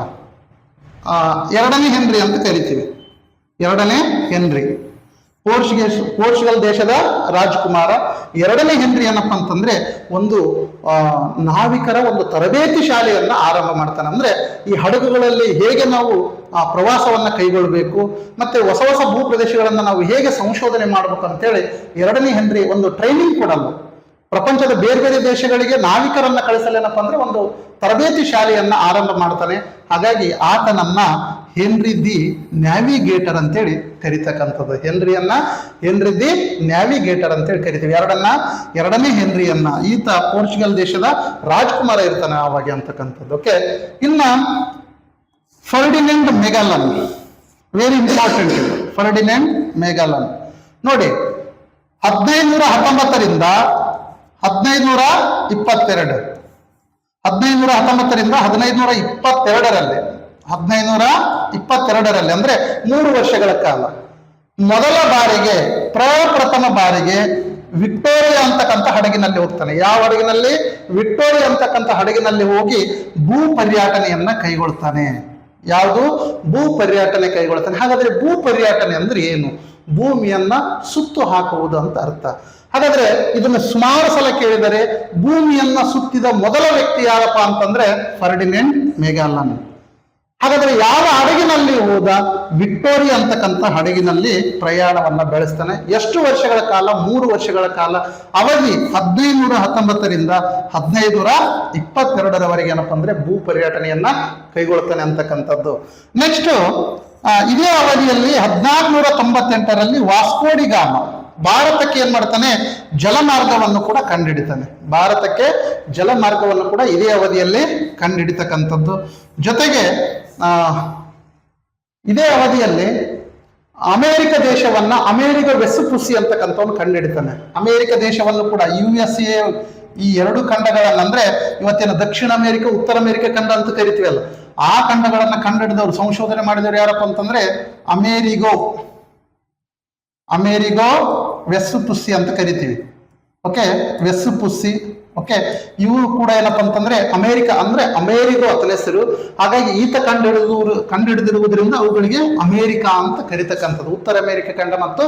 Speaker 1: 2ನೇ ಹೆನ್ರಿ ಅಂತ ಕರಿತೀವಿ. 2ನೇ ಹೆನ್ರಿ ಪೋರ್ಚುಗಲ್ ದೇಶದ ರಾಜಕುಮಾರ 2ನೇ ಹೆನ್ರಿ ಏನಪ್ಪ ಅಂತಂದ್ರೆ ಒಂದು ನಾವಿಕರ ಒಂದು ತರಬೇತಿ ಶಾಲೆಯನ್ನ ಆರಂಭ ಮಾಡ್ತಾನೆ. ಅಂದ್ರೆ ಈ ಹಡಗುಗಳಲ್ಲಿ ಹೇಗೆ ನಾವು ಪ್ರವಾಸವನ್ನ ಕೈಗೊಳ್ಳಬೇಕು, ಮತ್ತೆ ಹೊಸ ಹೊಸ ಭೂ ಪ್ರದೇಶಗಳನ್ನ ನಾವು ಹೇಗೆ ಸಂಶೋಧನೆ ಮಾಡ್ಬೇಕು ಅಂತೇಳಿ 2ನೇ ಹೆನ್ರಿ ಒಂದು ಟ್ರೈನಿಂಗ್ ಕೊಡಲು ಪ್ರಪಂಚದ ಬೇರೆ ಬೇರೆ ದೇಶಗಳಿಗೆ ನಾವಿಕರನ್ನ ಕಳಿಸಲೇನಪ್ಪ ಅಂದ್ರೆ ಒಂದು ತರಬೇತಿ ಶಾಲೆಯನ್ನ ಆರಂಭ ಮಾಡ್ತಾನೆ. ಹಾಗಾಗಿ ಆತನನ್ನ ಹೆನ್ರಿ ದಿ ನ್ಯಾವಿಗೇಟರ್ ಅಂತೇಳಿ ಕರಿತಕ್ಕಂಥದ್ದು. ಹೆನ್ರಿ ದಿ ನ್ಯಾವಿಗೇಟರ್ ಅಂತೇಳಿ ಕರಿತೀವಿ. 2ನೇ ಹೆನ್ರಿಯನ್ನ ಈತ ಪೋರ್ಚುಗಲ್ ದೇಶದ ರಾಜಕುಮಾರ ಇರ್ತಾನೆ ಆವಾಗ ಅಂತಕ್ಕಂಥದ್ದು. ಓಕೆ, ಇನ್ನ ಫರ್ಡಿನೆಂಡ್ ಮೆಗಾಲನ್, ವೆರಿ ಇಂಪಾರ್ಟೆಂಟ್. ಫರ್ಡಿನೆಂಡ್ ಮೆಗಾಲನ್ ನೋಡಿ, 1519ರಿಂದ 1522, 1519ರಿಂದ 1522ರಲ್ಲಿ 1522ರಲ್ಲಿ ಅಂದ್ರೆ 3 ವರ್ಷಗಳ ಕಾಲ ಮೊದಲ ಬಾರಿಗೆ ಪ್ರಪ್ರಥಮ ಬಾರಿಗೆ ವಿಕ್ಟೋರಿಯಾ ಅಂತಕ್ಕಂಥ ಹಡಗಿನಲ್ಲಿ ಹೋಗ್ತಾನೆ. ಯಾವ ಹಡಗಿನಲ್ಲಿ? ವಿಕ್ಟೋರಿಯಾ ಅಂತಕ್ಕಂಥ ಹಡಗಿನಲ್ಲಿ ಹೋಗಿ ಭೂ ಪರ್ಯಟನೆಯನ್ನ ಕೈಗೊಳ್ತಾನೆ. ಯಾವುದು? ಭೂ ಪರ್ಯಟನೆ ಕೈಗೊಳ್ತಾನೆ. ಹಾಗಾದ್ರೆ ಭೂ ಪರ್ಯಟನೆ ಅಂದ್ರೆ ಏನು? ಭೂಮಿಯನ್ನ ಸುತ್ತು ಹಾಕುವುದು ಅಂತ ಅರ್ಥ. ಹಾಗಾದ್ರೆ ಇದನ್ನು ಸುಮಾರು ಸಲ ಕೇಳಿದರೆ ಭೂಮಿಯನ್ನ ಸುತ್ತಿದ ಮೊದಲ ವ್ಯಕ್ತಿ ಯಾರಪ್ಪ ಅಂತಂದ್ರೆ ಫರ್ಡಿನೆಂಡ್ ಮೆಗಾಲನ್. ಹಾಗಾದ್ರೆ ಯಾವ ಹಡಗಿನಲ್ಲಿ ಹೋದ? ವಿಕ್ಟೋರಿಯಾ ಅಂತಕ್ಕಂಥ ಹಡಗಿನಲ್ಲಿ ಪ್ರಯಾಣವನ್ನ ಬೆಳೆಸ್ತಾನೆ. ಎಷ್ಟು ವರ್ಷಗಳ ಕಾಲ? 3 ವರ್ಷಗಳ ಕಾಲ. ಅವಧಿ 1519ರಿಂದ 1522ರವರೆಗೆ ಏನಪ್ಪ ಅಂದ್ರೆ ಭೂ ಪರ್ಯಟನೆಯನ್ನ ಕೈಗೊಳ್ತಾನೆ ಅಂತಕ್ಕಂಥದ್ದು. ನೆಕ್ಸ್ಟ್ ಇದೇ ಅವಧಿಯಲ್ಲಿ 1498ರಲ್ಲಿ ವಾಸ್ಕೋಡಿ ಗಾಮ ಭಾರತಕ್ಕೆ ಏನ್ ಮಾಡ್ತಾನೆ, ಜಲಮಾರ್ಗವನ್ನು ಕೂಡ ಕಂಡುಹಿಡಿತಾನೆ. ಭಾರತಕ್ಕೆ ಜಲಮಾರ್ಗವನ್ನು ಕೂಡ ಇದೇ ಅವಧಿಯಲ್ಲಿ ಕಂಡುಹಿಡಿತಕ್ಕಂಥದ್ದು. ಜೊತೆಗೆ ಇದೇ ಅವಧಿಯಲ್ಲಿ ಅಮೆರಿಕ ದೇಶವನ್ನ ಅಮೆರಿಕ ವೆಸ್ಪುಸಿ ಅಂತಕ್ಕಂಥವನ್ನು ಕಂಡುಹಿಡಿತಾನೆ. ಅಮೆರಿಕ ದೇಶವನ್ನು ಕೂಡ USA, ಈ ಎರಡು ಖಂಡಗಳನ್ನ, ಅಂದ್ರೆ ಇವತ್ತಿನ ದಕ್ಷಿಣ ಅಮೆರಿಕ, ಉತ್ತರ ಅಮೆರಿಕ ಖಂಡ ಅಂತ ಕರಿತೀವಲ್ಲ, ಆ ಖಂಡಗಳನ್ನ ಕಂಡುಹಿಡಿದವರು, ಸಂಶೋಧನೆ ಮಾಡಿದವರು ಯಾರಪ್ಪ ಅಂತಂದ್ರೆ ಅಮೆರಿಗೋ ವೆಸ್ಪುಸಿ ಅಂತ ಕರಿತೀವಿ. ಓಕೆ, ವೆಸ್ಪುಸಿ. ಓಕೆ, ಇವು ಕೂಡ ಏನಪ್ಪಾ ಅಂತಂದ್ರೆ ಅಮೆರಿಕ ಅಂದ್ರೆ ಅಮೆರಿಗೋ ಅತನ ಹೆಸರು. ಹಾಗಾಗಿ ಈತ ಕಂಡುಹಿಡಿದಿರುವುದರಿಂದ ಅವುಗಳಿಗೆ ಅಮೆರಿಕ ಅಂತ ಕರಿತಕ್ಕಂಥದ್ದು. ಉತ್ತರ ಅಮೆರಿಕ ಖಂಡ ಮತ್ತು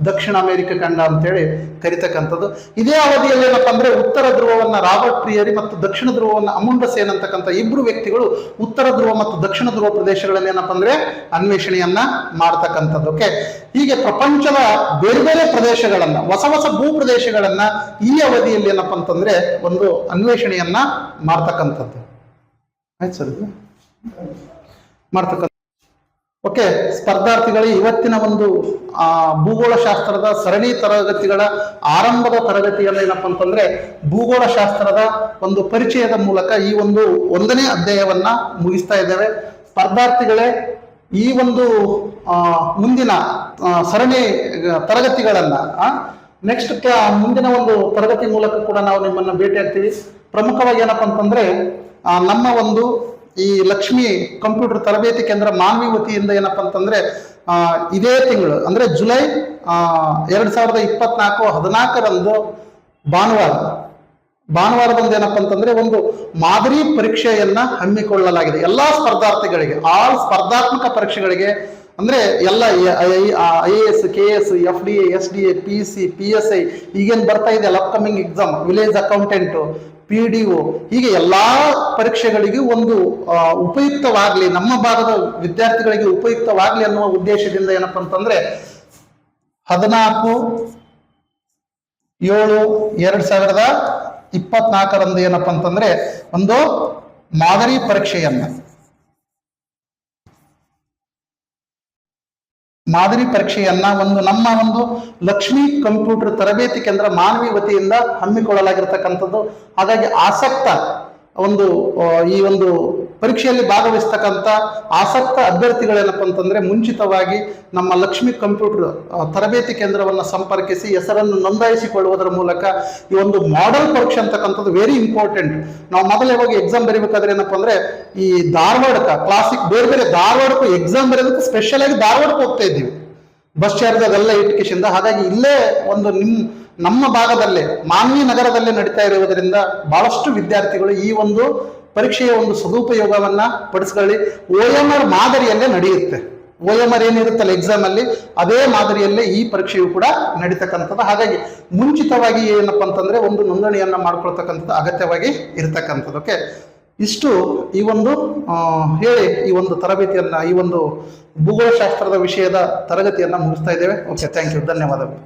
Speaker 1: ದಕ್ಷಿಣ ಅಮೆರಿಕ ಖಂಡ ಅಂತೇಳಿ ಕರಿತಕ್ಕಂಥದ್ದು. ಇದೇ ಅವಧಿಯಲ್ಲಿ ಏನಪ್ಪಾ ಅಂದ್ರೆ ಉತ್ತರ ಧ್ರುವವನ್ನ ರಾಬರ್ಟ್ ಪ್ರಿಯರಿ ಮತ್ತು ದಕ್ಷಿಣ ಧ್ರುವವನ್ನ ಅಮುಂಡ ಸೇನ್ ಅಂತಕ್ಕಂಥ ಇಬ್ರು ವ್ಯಕ್ತಿಗಳು ಉತ್ತರ ಧ್ರುವ ಮತ್ತು ದಕ್ಷಿಣ ಧ್ರುವ ಪ್ರದೇಶಗಳಲ್ಲಿ ಏನಪ್ಪಾ ಅಂದ್ರೆ ಅನ್ವೇಷಣೆಯನ್ನ ಮಾಡ್ತಕ್ಕಂಥದ್ದು. ಓಕೆ, ಹೀಗೆ ಪ್ರಪಂಚದ ಬೇರೆ ಬೇರೆ ಪ್ರದೇಶಗಳನ್ನ, ಹೊಸ ಹೊಸ ಭೂ ಪ್ರದೇಶಗಳನ್ನ ಈ ಅವಧಿಯಲ್ಲಿ ಏನಪ್ಪಾ ಅಂತಂದ್ರೆ ಒಂದು ಅನ್ವೇಷಣೆಯನ್ನ ಮಾಡ್ತಕ್ಕಂಥದ್ದು. ಆಯ್ತು ಸರ್, ಮಾಡ್ತಕ್ಕಂಥ. ಓಕೆ, ಸ್ಪರ್ಧಾರ್ಥಿಗಳಿಗೆ ಇವತ್ತಿನ ಒಂದು ಭೂಗೋಳ ಶಾಸ್ತ್ರದ ಸರಣಿ ತರಗತಿಗಳ ಆರಂಭದ ತರಗತಿಯನ್ನು ಏನಪ್ಪಾ ಅಂತಂದ್ರೆ ಭೂಗೋಳ ಶಾಸ್ತ್ರದ ಒಂದು ಪರಿಚಯದ ಮೂಲಕ ಈ ಒಂದು 1ನೇ ಅಧ್ಯಾಯವನ್ನ ಮುಗಿಸ್ತಾ ಇದ್ದೇವೆ. ಸ್ಪರ್ಧಾರ್ಥಿಗಳೇ, ಈ ಒಂದು ಮುಂದಿನ ಸರಣಿ ತರಗತಿಗಳನ್ನ ನೆಕ್ಸ್ಟ್ ಮುಂದಿನ ಒಂದು ತರಗತಿ ಮೂಲಕ ಕೂಡ ನಾವು ನಿಮ್ಮನ್ನ ಭೇಟಿ ಆಗ್ತೀವಿ. ಪ್ರಮುಖವಾಗಿ ಏನಪ್ಪಾ ಅಂತಂದ್ರೆ ನಮ್ಮ ಒಂದು ಈ ಲಕ್ಷ್ಮಿ ಕಂಪ್ಯೂಟರ್ ತರಬೇತಿ ಕೇಂದ್ರ ಮಾನ್ವಿ ವತಿಯಿಂದ ಏನಪ್ಪಾ ಅಂತಂದ್ರೆ ಇದೇ ತಿಂಗಳು ಅಂದ್ರೆ ಜುಲೈ 2024 14ರಂದು ಭಾನುವಾರದಂದು ಏನಪ್ಪಾ ಅಂತಂದ್ರೆ ಒಂದು ಮಾದರಿ ಪರೀಕ್ಷೆಯನ್ನ ಹಮ್ಮಿಕೊಳ್ಳಲಾಗಿದೆ ಎಲ್ಲಾ ಸ್ಪರ್ಧಾರ್ಥಿಗಳಿಗೆ. ಆಲ್ ಸ್ಪರ್ಧಾತ್ಮಕ ಪರೀಕ್ಷೆಗಳಿಗೆ ಅಂದ್ರೆ ಎಲ್ಲ IAS, KS, FDA, SDA, PC, PSI ಈಗೇನು ಬರ್ತಾ ಇದೆ upcoming exam, village accountant, PDO, ಹೀಗೆ ಎಲ್ಲಾ ಪರೀಕ್ಷೆಗಳಿಗೂ ಒಂದು ಉಪಯುಕ್ತವಾಗ್ಲಿ, ನಮ್ಮ ಭಾಗದ ವಿದ್ಯಾರ್ಥಿಗಳಿಗೆ ಉಪಯುಕ್ತವಾಗ್ಲಿ ಅನ್ನುವ ಉದ್ದೇಶದಿಂದ ಏನಪ್ಪಾ ಅಂತಂದ್ರೆ 14/7/2024ರಂದು ಏನಪ್ಪಾ ಅಂತಂದ್ರೆ ಒಂದು ಮಾದರಿ ಪರೀಕ್ಷೆಯನ್ನ ನಮ್ಮ ಒಂದು ಲಕ್ಷ್ಮಿ ಕಂಪ್ಯೂಟರ್ ತರಬೇತಿ ಕೇಂದ್ರ ಮಾನ್ವಿ ವತಿಯಿಂದ ಹಮ್ಮಿಕೊಳ್ಳಲಾಗಿರ್ತಕ್ಕಂಥದ್ದು. ಹಾಗಾಗಿ ಆಸಕ್ತ ಈ ಒಂದು ಪರೀಕ್ಷೆಯಲ್ಲಿ ಭಾಗವಹಿಸ್ತಕ್ಕಂಥ ಆಸಕ್ತ ಅಭ್ಯರ್ಥಿಗಳೇನಪ್ಪ ಅಂತಂದ್ರೆ ಮುಂಚಿತವಾಗಿ ನಮ್ಮ ಲಕ್ಷ್ಮಿ ಕಂಪ್ಯೂಟರ್ ತರಬೇತಿ ಕೇಂದ್ರವನ್ನು ಸಂಪರ್ಕಿಸಿ ಹೆಸರನ್ನು ನೋಂದಾಯಿಸಿಕೊಳ್ಳುವುದರ ಮೂಲಕ ಈ ಒಂದು ಮಾಡೆಲ್ ಪರೀಕ್ಷೆ ಅಂತಕ್ಕಂಥದ್ದು ವೆರಿ ಇಂಪಾರ್ಟೆಂಟ್. ನಾವು ಮೊದಲೇ ಹೋಗಿ ಎಕ್ಸಾಮ್ ಬರೀಬೇಕಾದ್ರೆ ಏನಪ್ಪಾ ಅಂದ್ರೆ ಈ ಧಾರವಾಡಕ್ಕೆ ಕ್ಲಾಸಿಕ್ ಬೇರೆ ಧಾರವಾಡಕ್ಕೂ ಎಕ್ಸಾಮ್ ಬರೆಯೋದಕ್ಕೆ ಸ್ಪೆಷಲ್ ಆಗಿ ಧಾರವಾಡಕ್ಕೆ ಹೋಗ್ತಾ ಇದ್ದೀವಿ, ಬಸ್ ಚಾರ್ಜ್ ಅದೆಲ್ಲ ಇಟ್ಕೇಶಿಂದ. ಹಾಗಾಗಿ ಇಲ್ಲೇ ಒಂದು ನಮ್ಮ ಭಾಗದಲ್ಲೇ ಮಾನ್ವಿ ನಗರದಲ್ಲೇ ನಡೀತಾ ಇರುವುದರಿಂದ ಬಹಳಷ್ಟು ವಿದ್ಯಾರ್ಥಿಗಳು ಈ ಒಂದು ಪರೀಕ್ಷೆಯ ಒಂದು ಸದುಪಯೋಗವನ್ನ ಪಡಿಸ್ಕೊಳ್ಳಿ. OMR ಮಾದರಿಯಲ್ಲೇ ನಡೆಯುತ್ತೆ. OMR ಏನಿರುತ್ತಲ್ಲ ಎಕ್ಸಾಮ್ ಅಲ್ಲಿ, ಅದೇ ಮಾದರಿಯಲ್ಲೇ ಈ ಪರೀಕ್ಷೆಯು ಕೂಡ ನಡೀತಕ್ಕಂಥದ್ದು. ಹಾಗಾಗಿ ಮುಂಚಿತವಾಗಿ ಏನಪ್ಪಾ ಅಂತಂದ್ರೆ ಒಂದು ನೋಂದಣಿಯನ್ನ ಮಾಡ್ಕೊಳ್ತಕ್ಕಂಥದ್ದು ಅಗತ್ಯವಾಗಿ ಇರತಕ್ಕಂಥದ್ದು. ಓಕೆ, ಇಷ್ಟು ಈ ಒಂದು ಹೇಳಿ ಈ ಒಂದು ತರಬೇತಿಯನ್ನ, ಈ ಒಂದು ಭೂಗೋಳಶಾಸ್ತ್ರದ ವಿಷಯದ ತರಗತಿಯನ್ನ ಮುಗಿಸ್ತಾ ಇದ್ದೇವೆ. ಓಕೆ, ಥ್ಯಾಂಕ್ ಯು, ಧನ್ಯವಾದಗಳು.